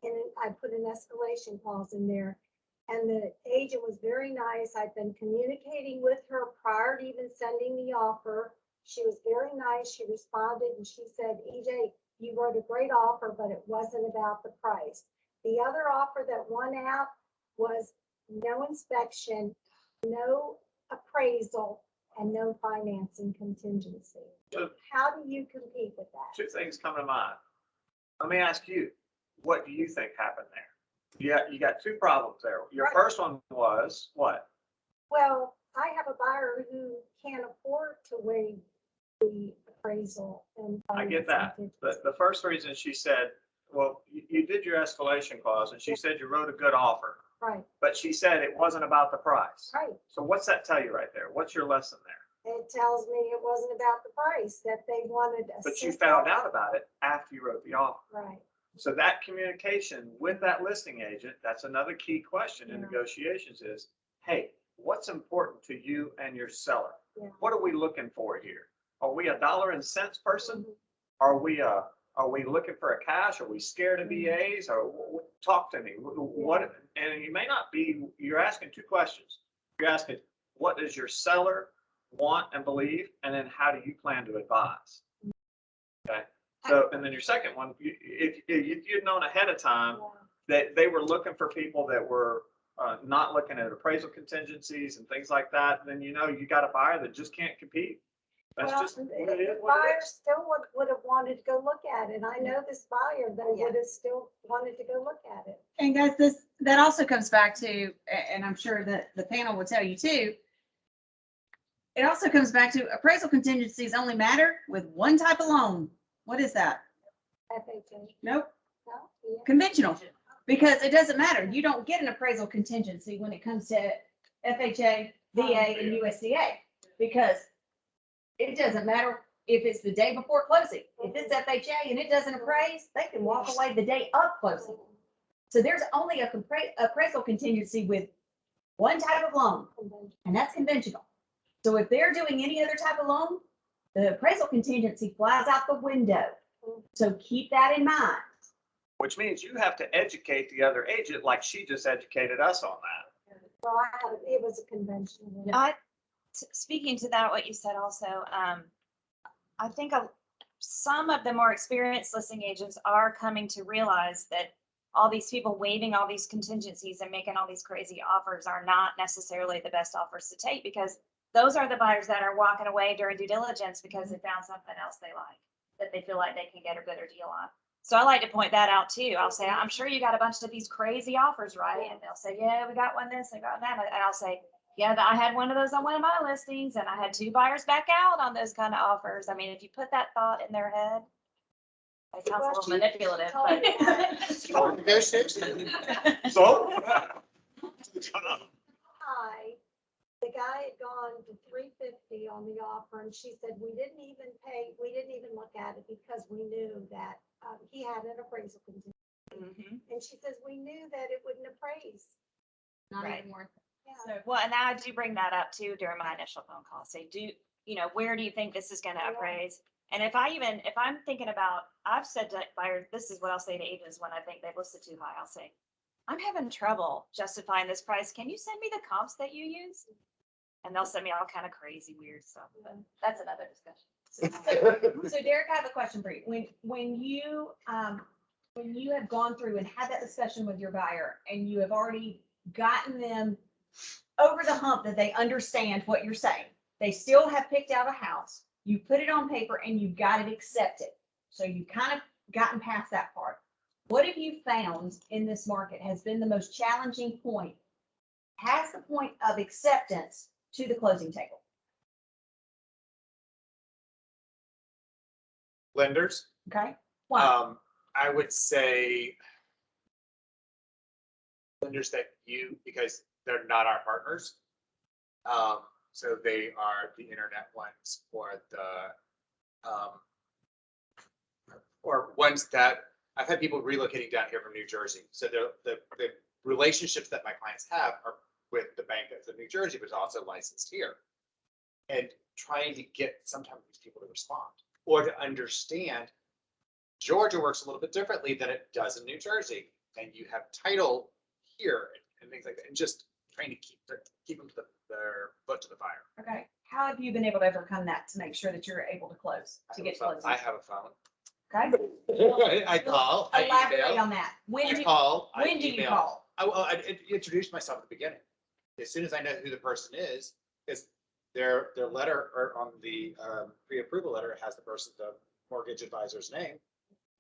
Speaker 11: And I put an escalation clause in there. And the agent was very nice. I'd been communicating with her prior to even sending the offer. She was very nice. She responded and she said, EJ, you wrote a great offer, but it wasn't about the price. The other offer that won out was no inspection, no appraisal, and no financing contingency.
Speaker 9: So-
Speaker 11: How do you compete with that?
Speaker 9: 2 things come to mind. Let me ask you, what do you think happened there? Yeah, you got 2 problems there. Your
Speaker 11: Right.
Speaker 9: first one was what?
Speaker 11: Well, I have a buyer who can't afford to waive the appraisal and.
Speaker 9: I get that.
Speaker 11: financing
Speaker 9: The first reason she said, well, you did your escalation clause and she said you wrote a good offer,
Speaker 11: Right,
Speaker 9: but she said it wasn't about the price.
Speaker 11: right.
Speaker 9: So what's that tell you right there? What's your lesson there?
Speaker 11: It tells me it wasn't about the price, that they wanted a.
Speaker 9: But you
Speaker 11: simple-
Speaker 9: found out about it after you wrote the offer.
Speaker 11: Right,
Speaker 9: So that communication with that listing agent, that's another key question in
Speaker 11: Yeah.
Speaker 9: negotiations is, hey, what's important to you and your seller?
Speaker 11: Yeah.
Speaker 9: What are we looking for here? Are we a dollar and cents person?
Speaker 11: Mhm.
Speaker 9: Are we looking for a cash? Are we scared of VAs? Or talk to me. What, and you may not be, you're asking 2 questions. You're asking, what does your seller want and believe? And then how do you plan to advise? Okay. So, and then your second one, if you'd known ahead of time
Speaker 11: yeah.
Speaker 9: that they were looking for people that were not looking at appraisal contingencies and things like that, then you know you got a buyer that just can't compete. That's
Speaker 11: Well,
Speaker 9: just what it
Speaker 11: the
Speaker 9: is. What it
Speaker 11: buyer
Speaker 9: is.
Speaker 11: still would have wanted to go look at it. I know this buyer, they would have still wanted to go look at it.
Speaker 2: And guys, that also comes back to, and I'm sure that the panel will tell you too. It also comes back to appraisal contingencies only matter with one type of loan. What is that?
Speaker 11: FHA,
Speaker 2: Nope,
Speaker 11: no? Yeah.
Speaker 2: conventional. Because it doesn't matter. You don't get an appraisal contingency when it comes to FHA, VA, and USDA. Because it doesn't matter if it's the day before closing. If it's FHA and it doesn't appraise, they can walk away the day of closing. So there's only a appraisal contingency with one type of loan, and that's conventional. So if they're doing any other type of loan, the appraisal contingency flies out the window. So keep that in mind.
Speaker 9: Which means you have to educate the other agent like she just educated us on that.
Speaker 11: Well, it was a conventional.
Speaker 7: Speaking to that, what you said also, I think
Speaker 12: some of the more experienced listing agents are coming to realize that all these people waiving all these contingencies and making all these crazy offers are not necessarily the best offers to take, because those are the buyers that are walking away during due diligence because they found something else they like, that they feel like they can get a better deal on. So I like to point that out too. I'll say, I'm sure you got a bunch of these crazy offers, right? And they'll say, yeah, we got one this, we got that. And I'll say, yeah, I had one of those on one of my listings and I had 2 buyers back out on those kind of offers. I mean, if you put that thought in their head, it sounds a little manipulative, but.
Speaker 9: So?
Speaker 11: Hi, the guy had gone to 350 on the offer, and she said, we didn't even look at it because we knew that, he had an appraisal contingency.
Speaker 12: Mhm.
Speaker 11: And she says, we knew that it wouldn't appraise.
Speaker 2: Not
Speaker 12: Right.
Speaker 2: even worth it.
Speaker 11: Yeah.
Speaker 12: So, well, and I do bring that up too during my initial phone call. Say, where do you think this is gonna
Speaker 11: Yeah.
Speaker 12: appraise? And if I'm thinking about, I've said to buyers, this is what I'll say to agents when I think they've listed too high, I'll say, I'm having trouble justifying this price. Can you send me the comps that you use? And they'll send me all kind of crazy, weird stuff, but that's another discussion.
Speaker 2: So Derek, I have a question for you. When you have gone through and had that discussion with your buyer and you have already gotten them over the hump that they understand what you're saying, they still have picked out a house, you put it on paper and you've got it accepted. So you kind of gotten past that part. What have you found in this market has been the most challenging point? Has the point of acceptance to the closing table?
Speaker 3: Lenders,
Speaker 2: Okay? Why?
Speaker 3: I would say lenders that because they're not our partners. So they are the internet ones or ones that I've had people relocating down here from New Jersey. So the relationships that my clients have are with the bank that's in New Jersey, but is also licensed here. And trying to get sometimes these people to respond or to understand Georgia works a little bit differently than it does in New Jersey. And you have title here and things like that. And just trying to keep them to their foot to the fire.
Speaker 2: Okay, how have you been able to overcome that to make sure that you're able to close, to get to closing?
Speaker 3: I have a phone.
Speaker 2: Okay,
Speaker 3: I call, I
Speaker 2: elaborate
Speaker 3: email,
Speaker 2: on that. When
Speaker 3: I
Speaker 2: do,
Speaker 3: call, I
Speaker 2: when do you
Speaker 3: email.
Speaker 2: call?
Speaker 3: I introduced myself at the beginning. As soon as I know who the person is their letter or on the pre-approval letter, it has the mortgage advisor's name.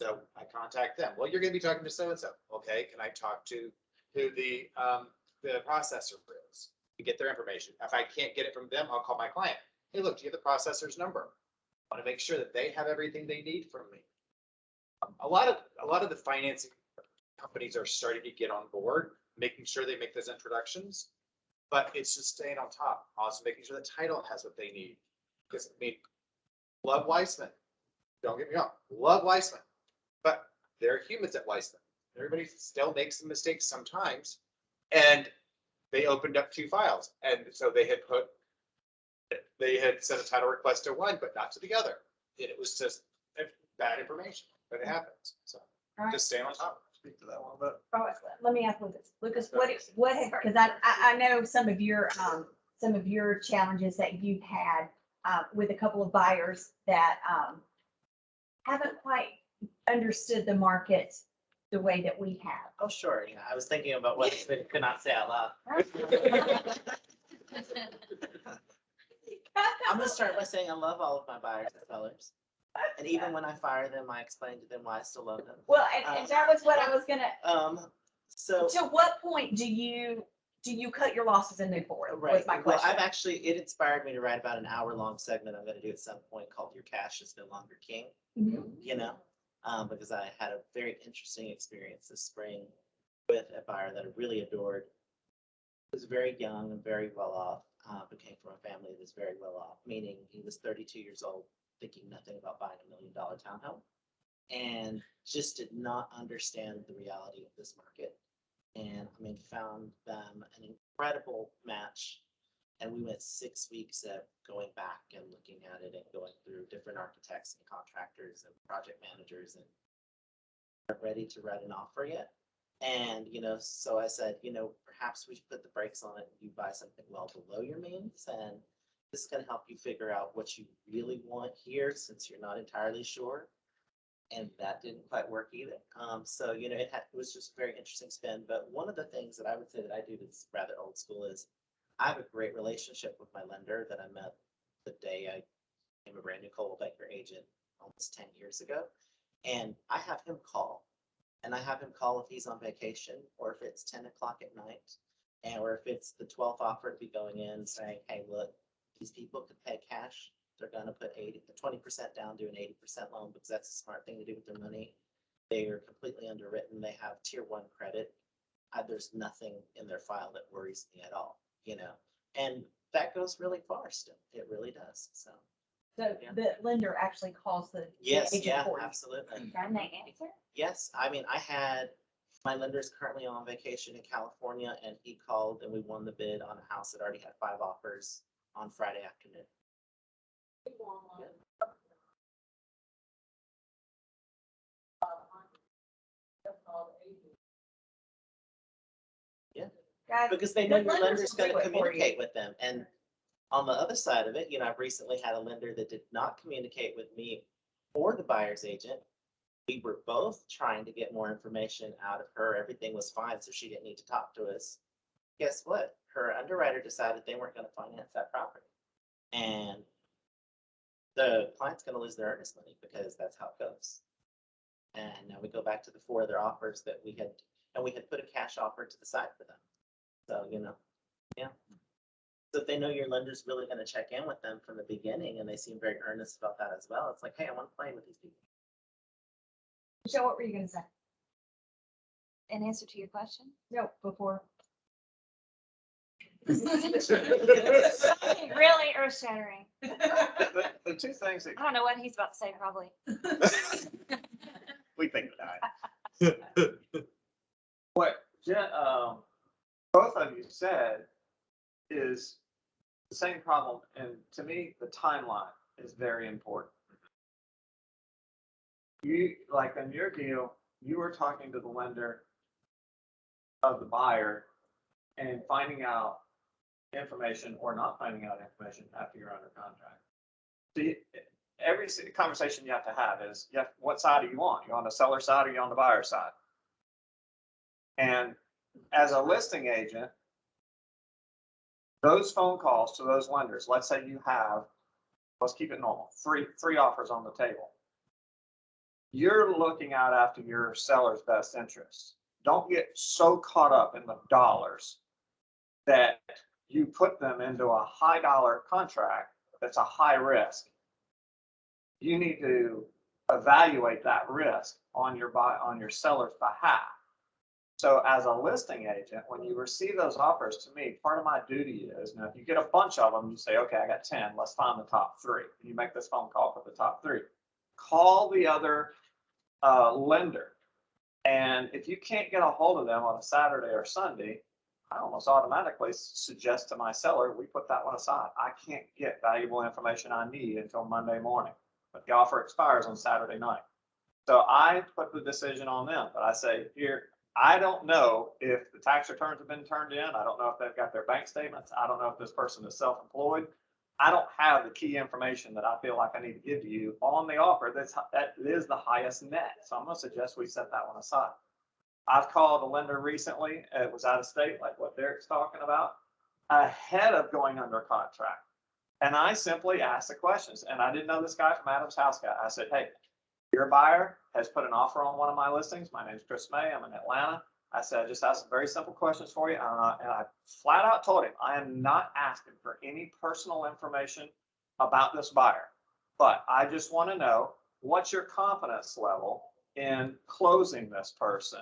Speaker 3: So I contact them. Well, you're gonna be talking to so-and-so. Okay, can I talk to who the processor is to get their information? If I can't get it from them, I'll call my client. Hey, look, do you have the processor's number? I want to make sure that they have everything they need from me. A lot of the financing companies are starting to get on board, making sure they make those introductions, but it's just staying on top. Also making sure the title has what they need. Because I mean, love Weissman. Don't get me wrong, love Weissman, but they're humans at Weissman. Everybody still makes some mistakes sometimes, and they opened up 2 files, and so they had sent a title request to one, but not to the other. And it was just bad information, but it happens. So
Speaker 2: Alright.
Speaker 3: just staying on top. Speak to that one, but
Speaker 2: Oh, let me ask Lucas. Lucas, what, because I know some of your challenges that you've had with a couple of buyers that haven't quite understood the market the way that we have.
Speaker 10: Oh, sure, yeah, I was thinking about what I could not say out loud. I'm gonna start by saying I love all of my buyers and sellers. And even when I fire them, I explain to them why I still love them.
Speaker 2: Well, and that was what I was gonna,
Speaker 10: So.
Speaker 2: to what point do you cut your losses and move forward? Was
Speaker 10: Right,
Speaker 2: my
Speaker 10: well,
Speaker 2: question.
Speaker 10: I've actually, it inspired me to write about an hour-long segment I'm gonna do at some point called Your Cash is No Longer King.
Speaker 2: Mhm.
Speaker 10: You know, because I had a very interesting experience this spring with a buyer that I really adored. He was very young and very well off, but came from a family that was very well off, meaning he was 32 years old, thinking nothing about buying $1 million townhome, and just did not understand the reality of this market. And I mean, found them an incredible match. And we went 6 weeks of going back and looking at it and going through different architects and contractors and project managers, and weren't ready to write an offer yet. And, so I said, perhaps we should put the brakes on it and you buy something well below your means. And this is gonna help you figure out what you really want here, since you're not entirely sure. And that didn't quite work either. So, you know, it was just a very interesting spin. But one of the things that I would say that I do that's rather old school is I have a great relationship with my lender that I met the day I became a brand new Coldwell Banker agent almost 10 years ago. And I have him call. And I have him call if he's on vacation, or if it's 10 o'clock at night, or if it's the 12th offer to be going in saying, hey, look, these people could pay cash. They're gonna put 20% down, do an 80% loan, because that's a smart thing to do with their money. They are completely underwritten. They have tier 1 credit. There's nothing in their file that worries me at all, you know? And that goes really far still. It really does, so.
Speaker 2: So
Speaker 10: Yeah.
Speaker 2: the lender actually calls the
Speaker 10: Yes,
Speaker 2: agent
Speaker 10: yeah,
Speaker 2: for you.
Speaker 10: absolutely.
Speaker 12: And they answer?
Speaker 10: Yes, I mean, my lender's currently on vacation in California, and he called and we won the bid on a house that already had 5 offers on Friday afternoon.
Speaker 12: Guys,
Speaker 10: Because they know
Speaker 2: the
Speaker 10: your
Speaker 2: lenders
Speaker 10: lender's
Speaker 2: will
Speaker 10: gonna
Speaker 2: do it for you.
Speaker 10: communicate with them. And on the other side of it, you know, I've recently had a lender that did not communicate with me or the buyer's agent. We were both trying to get more information out of her. Everything was fine, so she didn't need to talk to us. Guess what? Her underwriter decided they weren't gonna finance that property. And the client's gonna lose their earnest money, because that's how it goes. And now we go back to the 4 other offers that we had put a cash offer to the side for them. So, you know, yeah. So if they know your lender's really gonna check in with them from the beginning, and they seem very earnest about that as well, it's like, hey, I wanna play with these people.
Speaker 2: Michelle, what were you gonna say?
Speaker 12: In answer to your question?
Speaker 2: No, before.
Speaker 12: Really earth shattering.
Speaker 9: The 2 things that
Speaker 12: I don't know what he's about to say, probably.
Speaker 9: we think of that. What both of you said is the same problem, and to me, the timeline is very important. You, like in your deal, you were talking to the lender of the buyer and finding out information or not finding out information after you're under contract. See, every conversation you have to have is, what side are you on? You on the seller side or you on the buyer side? And as a listing agent, those phone calls to those lenders, let's say you have, let's keep it normal, three offers on the table. You're looking out after your seller's best interest. Don't get so caught up in the dollars that you put them into a high dollar contract that's a high risk. You need to evaluate that risk on your seller's behalf. So as a listing agent, when you receive those offers, to me, part of my duty is, now if you get a bunch of them, you say, okay, I got 10, let's find the top 3. You make this phone call for the top 3. Call the other lender. And if you can't get a hold of them on a Saturday or Sunday, I almost automatically suggest to my seller, we put that one aside. I can't get valuable information I need until Monday morning, but the offer expires on Saturday night. So I put the decision on them, but I say, here, I don't know if the tax returns have been turned in. I don't know if they've got their bank statements. I don't know if this person is self-employed. I don't have the key information that I feel like I need to give to you on the offer that is the highest net. So I'm going to suggest we set that one aside. I've called a lender recently. It was out of state, like what Derek's talking about, ahead of going under contract. And I simply asked the questions. And I didn't know this guy from Adam's House Guy. I said, hey, your buyer has put an offer on one of my listings. My name is Chris May. I'm in Atlanta. I said, I just asked some very simple questions for you. And I flat out told him, I am not asking for any personal information about this buyer, but I just want to know, what's your confidence level in closing this person?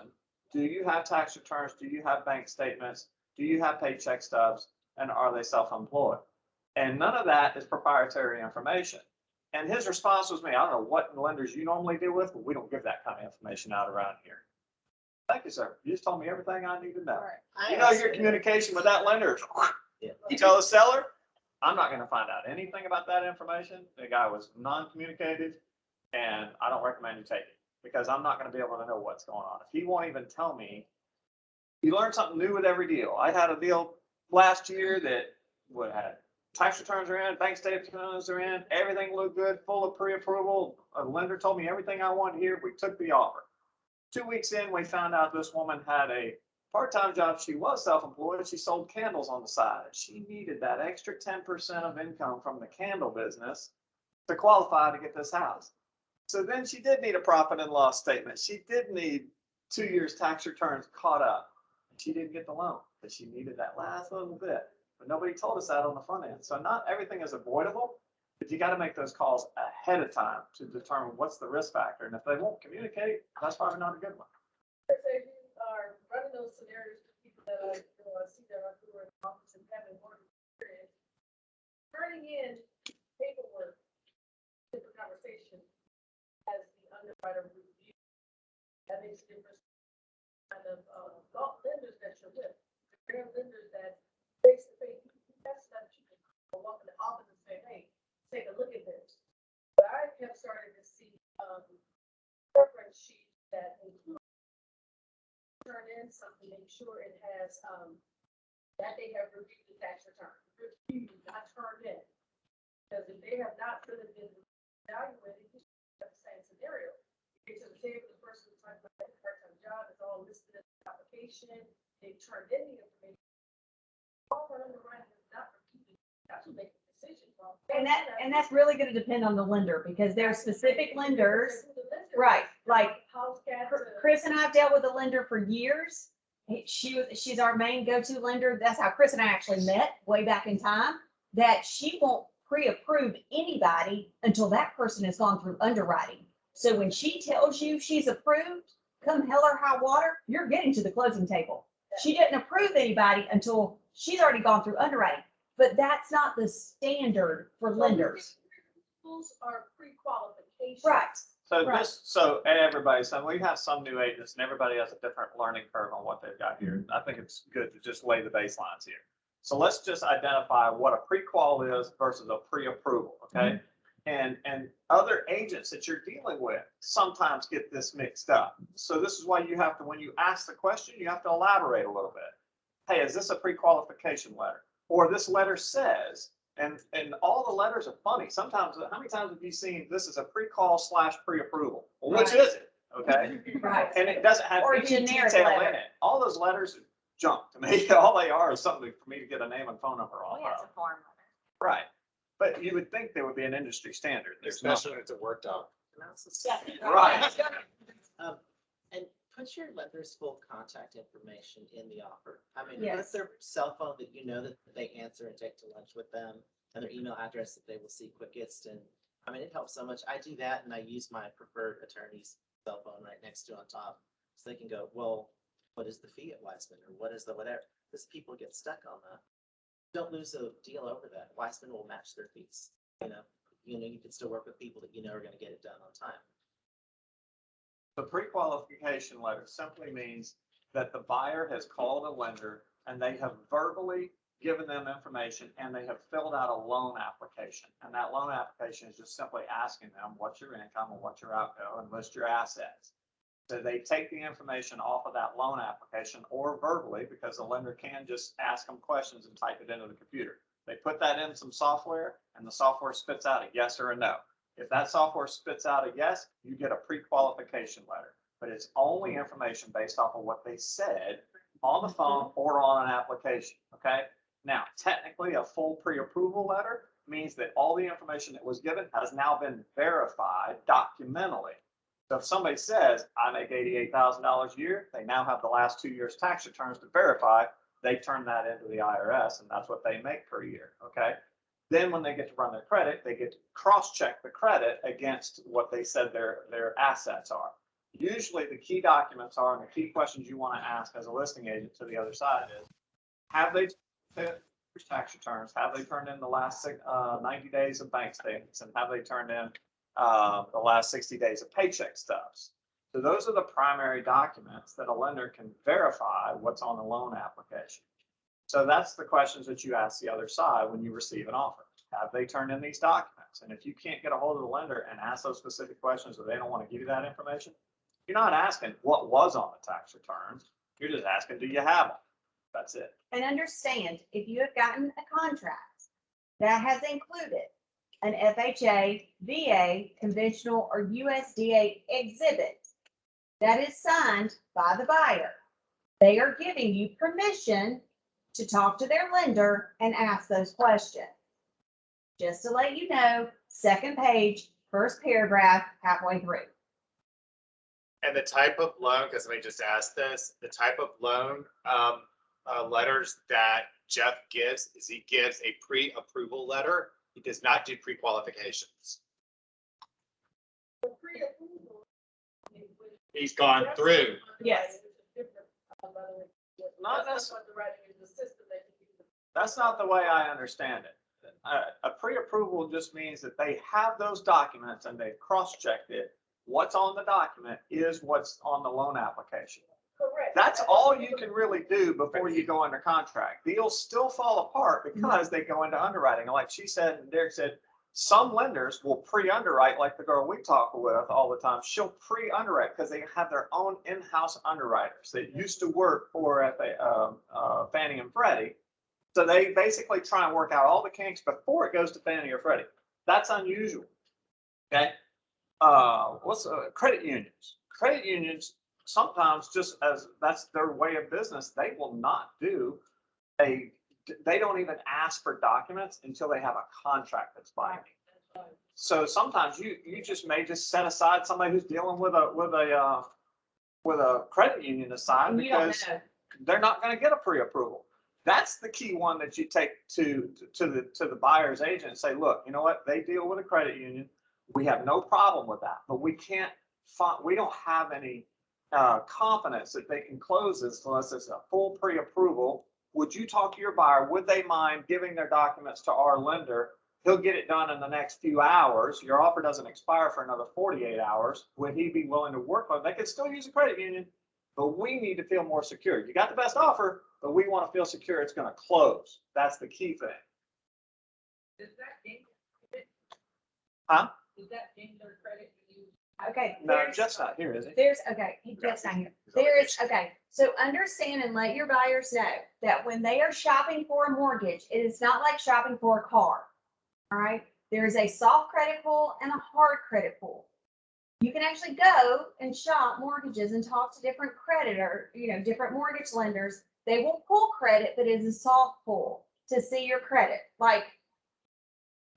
Speaker 9: Do you have tax returns? Do you have bank statements? Do you have paycheck stubs? And are they self-employed? And none of that is proprietary information. And his response was, I don't know what lenders you normally deal with, but we don't give that kind of information out around here. Thank you, sir. You just told me everything I need to know. You know, your communication with that lender, you tell the seller, I'm not going to find out anything about that information. The guy was non-communicative, and I don't recommend you take it, because I'm not going to be able to know what's going on. If he won't even tell me, you learn something new with every deal. I had a deal last year that would have tax returns are in, bank statements are in, everything looked good, full of pre-approval. A lender told me everything I wanted here. We took the offer. 2 weeks in, we found out this woman had a part-time job. She was self-employed. She sold candles on the side. She needed that extra 10% of income from the candle business to qualify to get this house. So then she did need a profit and loss statement. She did need 2 years tax returns caught up. She didn't get the loan, but she needed that last little bit. But nobody told us that on the front end. So not everything is avoidable, but you got to make those calls ahead of time to determine what's the risk factor. And if they won't communicate, that's probably not a good one.
Speaker 5: So you are running those scenarios for people that I see that are doing office and having work experience. Turning in paperwork, different conversation as the underwriter review. That makes a difference. Kind of lenders that you're with. There are lenders that face to face. That's not you can walk in the office and say, hey, take a look at this. But I have started to see reference sheets that include turn in something, make sure it has that they have reviewed the tax return. Reviewed, not turned in. Because if they have not really been evaluated, you have the same scenario. You get to the table, the person who's talking about that part-time job is all listed in the application, they turned in the information. All that underwriting is not repeating, that's what makes the decision.
Speaker 2: And that's really gonna depend on the lender, because there are specific lenders, right, like Chris and I have dealt with a lender for years. She's our main go-to lender. That's how Chris and I actually met way back in time, that she won't pre-approve anybody until that person has gone through underwriting. So when she tells you she's approved, come hell or high water, you're getting to the closing table. She didn't approve anybody until she's already gone through underwriting, but that's not the standard for lenders.
Speaker 5: Schools are pre-qualification.
Speaker 2: Right.
Speaker 9: So
Speaker 2: Right.
Speaker 9: so everybody, so we have some new agents and everybody has a different learning curve on what they've got here. I think it's good to just lay the baselines here. So let's just identify what a pre-qual is versus a pre-approval, okay? And other agents that you're dealing with sometimes get this mixed up. So this is why you have to, when you ask the question, you have to elaborate a little bit. Hey, is this a pre-qualification letter? Or this letter says, and all the letters are funny. Sometimes, how many times have you seen this is a pre-qual / pre-approval? Well, which is it? Okay.
Speaker 2: Right.
Speaker 9: And it doesn't have
Speaker 2: Or
Speaker 9: any
Speaker 2: generic
Speaker 9: detail in
Speaker 2: letter.
Speaker 9: it. All those letters are junk to me. All they are is something for me to get a name and phone number off
Speaker 12: Oh, yeah, it's
Speaker 9: of.
Speaker 12: a form.
Speaker 9: Right. But you would think there would be an industry standard. There's not.
Speaker 3: Especially when it's a work doc.
Speaker 9: Right.
Speaker 10: And put your lender's full contact information in the offer. I mean,
Speaker 2: Yes.
Speaker 10: put their cell phone that you know that they answer and take to lunch with them, and their email address that they will see quickest. And I mean, it helps so much. I do that, and I use my preferred attorney's cell phone right next to on top, so they can go, well, what is the fee at Weissman, or what is the whatever? Because people get stuck on that. Don't lose a deal over that. Weissman will match their fees. You can still work with people that you know are going to get it done on time.
Speaker 9: The pre-qualification letter simply means that the buyer has called a lender and they have verbally given them information and they have filled out a loan application. And that loan application is just simply asking them what's your income and what's your outgo and list your assets. So they take the information off of that loan application or verbally, because the lender can just ask them questions and type it into the computer. They put that in some software and the software spits out a yes or a no. If that software spits out a yes, you get a pre-qualification letter, but it's only information based off of what they said on the phone or on an application, okay? Now, technically, a full pre-approval letter means that all the information that was given has now been verified documentally. So if somebody says, I make $88,000 a year, they now have the last 2 years tax returns to verify, they turn that into the IRS, and that's what they make per year, okay? Then when they get to run their credit, they get to cross-check the credit against what they said their assets are. Usually the key documents are, and the key questions you want to ask as a listing agent to the other side is, have they tax returns? Have they turned in the last 90 days of bank statements? And have they turned in the last 60 days of paycheck stubs? So those are the primary documents that a lender can verify what's on the loan application. So that's the questions that you ask the other side when you receive an offer. Have they turned in these documents? And if you can't get a hold of the lender and ask those specific questions, or they don't want to give you that information, you're not asking what was on the tax returns. You're just asking, do you have them? That's it.
Speaker 2: And understand, if you have gotten a contract that has included an FHA, VA, conventional, or USDA exhibit that is signed by the buyer. They are giving you permission to talk to their lender and ask those questions. Just to let you know, second page, first paragraph, halfway through.
Speaker 3: And the type of loan, because somebody just asked this, the type of loan, letters that Jeff gives is he gives a pre-approval letter. He does not do pre-qualifications. He's gone through.
Speaker 2: Yes.
Speaker 9: Not necessarily. That's not the way I understand it. A pre-approval just means that they have those documents and they've cross-checked it. What's on the document is what's on the loan application.
Speaker 11: Correct.
Speaker 9: That's all you can really do before you go under contract. Deals still fall apart because they go into underwriting. And like she said, and Derek said, some lenders will pre-underwrite, like the girl we talk with all the time. She'll pre-underwrite because they have their own in-house underwriters that used to work for Fannie and Freddie. So they basically try and work out all the kinks before it goes to Fannie or Freddie. That's unusual. Okay. Credit unions? Credit unions sometimes, just as that's their way of business, they will not do they don't even ask for documents until they have a contract that's binding. So sometimes you just may just set aside somebody who's dealing with a credit union aside
Speaker 2: And you don't
Speaker 9: because
Speaker 2: know.
Speaker 9: they're not going to get a pre-approval. That's the key one that you take to the buyer's agent and say, look, you know what? They deal with a credit union. We have no problem with that, but we don't have any confidence that they can close this unless it's a full pre-approval. Would you talk to your buyer? Would they mind giving their documents to our lender? He'll get it done in the next few hours. Your offer doesn't expire for another 48 hours. Would he be willing to work with? They could still use a credit union, but we need to feel more secure. You got the best offer, but we want to feel secure it's going to close. That's the key thing.
Speaker 5: Does that change?
Speaker 9: Huh?
Speaker 5: Does that change their credit?
Speaker 2: Okay.
Speaker 9: No,
Speaker 2: there's-
Speaker 9: Jeff's not here, is he?
Speaker 2: There's, okay, he just not here. There is, okay, so understand and let your buyers know that when they are shopping for a mortgage, it is not like shopping for a car. All right, there is a soft credit pool and a hard credit pool. You can actually go and shop mortgages and talk to different creditor, different mortgage lenders. They will pull credit, but it is a soft pull to see your credit. Like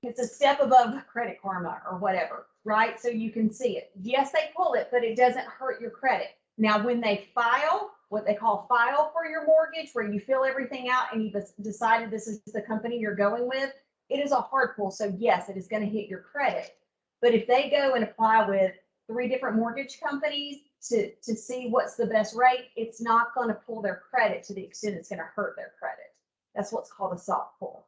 Speaker 2: it's a step above Credit Karma or whatever, right? So you can see it. Yes, they pull it, but it doesn't hurt your credit. Now, when they file, what they call file for your mortgage, where you fill everything out and you've decided this is the company you're going with, it is a hard pull. So yes, it is going to hit your credit. But if they go and apply with 3 different mortgage companies to see what's the best rate, it's not going to pull their credit to the extent it's going to hurt their credit. That's what's called a soft pull.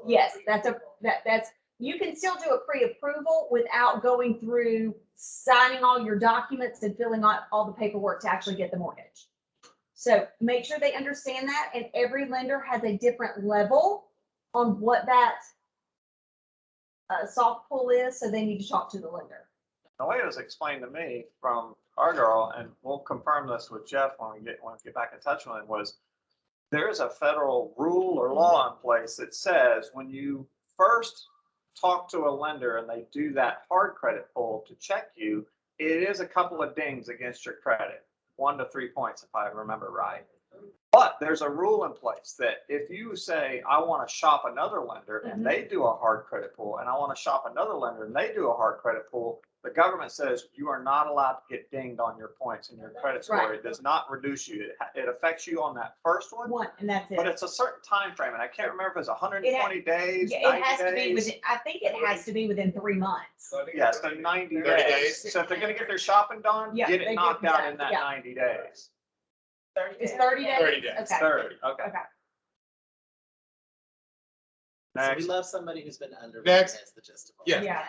Speaker 2: Yes, that's you can still do a pre-approval without going through signing all your documents and filling out all the paperwork to actually get the mortgage. So make sure they understand that, and every lender has a different level on what that soft pull is, so they need to talk to the lender.
Speaker 9: The way it was explained to me from our girl, and we'll confirm this with Jeff when we get back in touch with him, was there's a federal rule or law in place that says when you first talk to a lender and they do that hard credit pull to check you, it is a couple of dings against your credit, 1 to 3 points, if I remember right. But there's a rule in place that if you say, I want to shop another lender and they do a hard credit pull, and I want to shop another lender and they do a hard credit pull, the government says you are not allowed to get dinged on your points and your credit score.
Speaker 2: Right.
Speaker 9: It does not reduce you. It affects you on that first one.
Speaker 2: And that's it.
Speaker 9: But it's a certain time frame, and I can't remember if it's 120 days,
Speaker 2: Yeah,
Speaker 9: 90
Speaker 2: it has to be
Speaker 9: days.
Speaker 2: within, I think it has to be within 3 months.
Speaker 9: Yeah, so 90
Speaker 3: 30
Speaker 9: days.
Speaker 3: days.
Speaker 9: So if they're gonna get their shopping done,
Speaker 2: Yeah,
Speaker 9: get
Speaker 2: they
Speaker 9: it
Speaker 2: get
Speaker 9: knocked
Speaker 2: it
Speaker 9: out
Speaker 2: done,
Speaker 9: in that
Speaker 2: yeah.
Speaker 9: 90 days.
Speaker 2: It's 30 days?
Speaker 3: 30 days.
Speaker 2: Okay.
Speaker 9: 30, okay.
Speaker 2: Okay.
Speaker 10: So we
Speaker 9: Next.
Speaker 10: love somebody who's been underwritten
Speaker 3: Next.
Speaker 10: as the gist of all.
Speaker 3: Yeah.
Speaker 2: Yeah.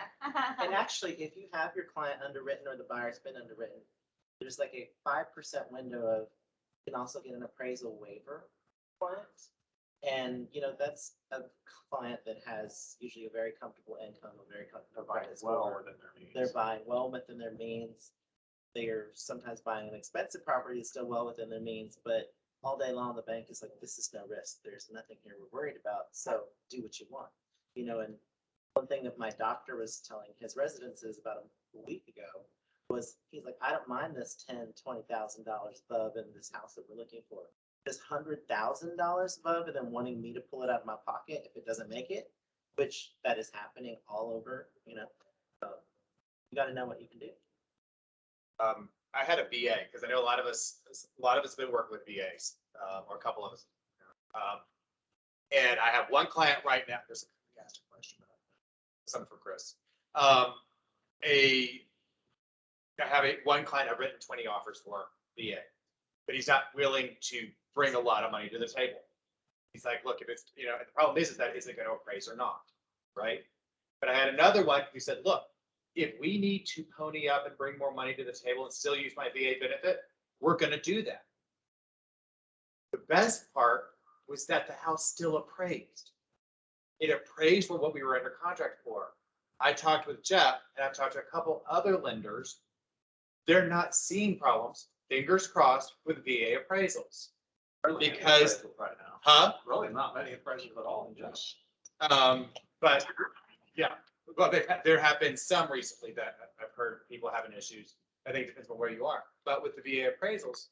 Speaker 10: And actually, if you have your client underwritten or the buyer's been underwritten, there's like a 5% window of, you can also get an appraisal waiver client. And, that's a client that has usually a very comfortable income, a very comfortable credit score. They're buying well within their means. They are sometimes buying an expensive property that's still well within their means, but all day long, the bank is like, this is no risk. There's nothing here we're worried about. So do what you want, you know, and one thing that my doctor was telling his residents is about a week ago was he's like, I don't mind this $10,000-$20,000 above in this house that we're looking for. This $100,000 above and then wanting me to pull it out of my pocket if it doesn't make it, which that is happening all over, you know. You got to know what you can do.
Speaker 3: I had a VA, because I know a lot of us have been working with VAs, or a couple of us. And I have one client right now, there's asked a question, something for Chris. I have one client I've written 20 offers for VA, but he's not willing to bring a lot of money to the table. He's like, look, if it's, you know, the problem is that is it going to appraise or not, right? But I had another one who said, look, if we need to pony up and bring more money to the table and still use my VA benefit, we're going to do that. The best part was that the house still appraised. It appraised for what we were under contract for. I talked with Jeff and I've talked to a couple other lenders. They're not seeing problems, fingers crossed, with VA appraisals. Because,
Speaker 9: right now,
Speaker 3: huh?
Speaker 9: really not many appraisals at all in general.
Speaker 3: But yeah, but there have been some recently that I've heard people having issues. I think it depends on where you are. But with the VA appraisals,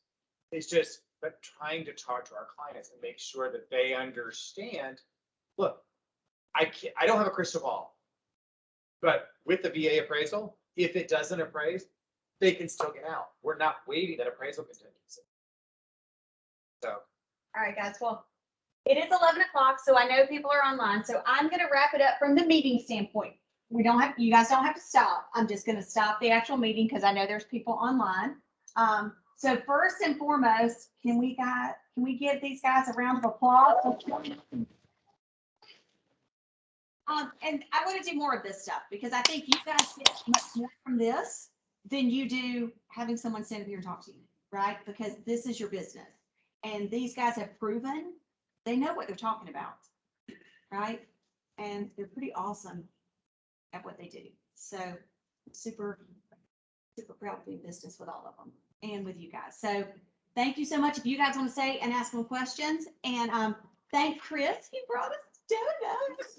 Speaker 3: it's just trying to talk to our clients and make sure that they understand, look, I don't have a crystal ball. But with the VA appraisal, if it doesn't appraise, they can still get out. We're not waiving that appraisal contingency. So.
Speaker 2: All right, guys, well, it is 11 o'clock, so I know people are online, so I'm gonna wrap it up from the meeting standpoint. You guys don't have to stop. I'm just gonna stop the actual meeting because I know there's people online. So first and foremost, can we give these guys a round of applause? And I want to do more of this stuff because I think you guys get much more from this than you do having someone stand up here and talk to you, right? Because this is your business. And these guys have proven they know what they're talking about, right? And they're pretty awesome at what they do. So super, super proud to do business with all of them and with you guys. So thank you so much. If you guys want to say and ask them questions, and thank Chris, he brought us donuts.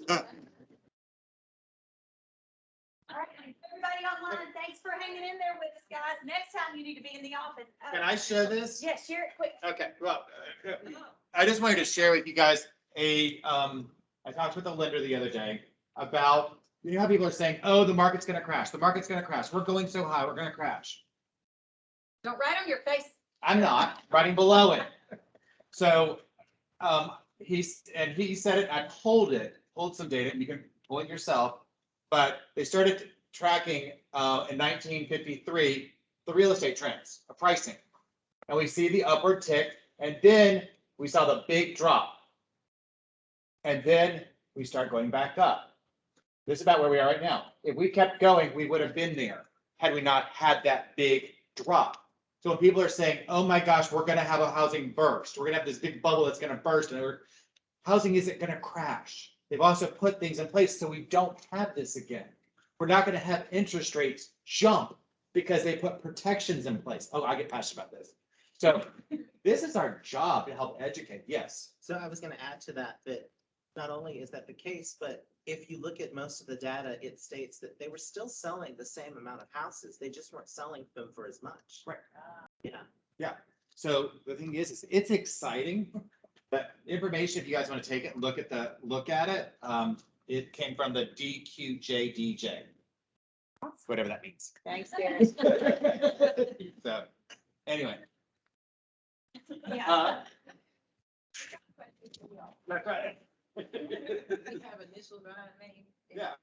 Speaker 2: All right, everybody online, thanks for hanging in there with us, guys. Next time you need to be in the office.
Speaker 3: Can I share this?
Speaker 2: Yeah, share it quick.
Speaker 3: Okay, well, I just wanted to share with you guys I talked with a lender the other day about, you know how people are saying, oh, the market's gonna crash, the market's gonna crash, we're going so high, we're gonna crash.
Speaker 2: Don't write on your face.
Speaker 3: I'm not, writing below it. So, he said it, I pulled some data, and you can pull it yourself, but they started tracking, in 1953, the real estate trends of pricing. And we see the upward tick, and then we saw the big drop. And then we start going back up. This is about where we are right now. If we kept going, we would have been there had we not had that big drop. So when people are saying, oh my gosh, we're going to have a housing burst, we're going to have this big bubble that's going to burst, and housing isn't going to crash. They've also put things in place so we don't have this again. We're not going to have interest rates jump because they put protections in place. Oh, I get passionate about this. So this is our job to help educate. Yes.
Speaker 10: So I was going to add to that, that not only is that the case, but if you look at most of the data, it states that they were still selling the same amount of houses. They just weren't selling them for as much.
Speaker 3: Right.
Speaker 10: Yeah.
Speaker 3: Yeah. So the thing is it's exciting. But information, if you guys want to take it and look at it, it came from the DQJDJ. Whatever that means.
Speaker 2: Thanks, Gary.
Speaker 3: So, anyway.
Speaker 2: Yeah.
Speaker 3: That's right.
Speaker 5: We have initials behind the name.
Speaker 3: Yeah.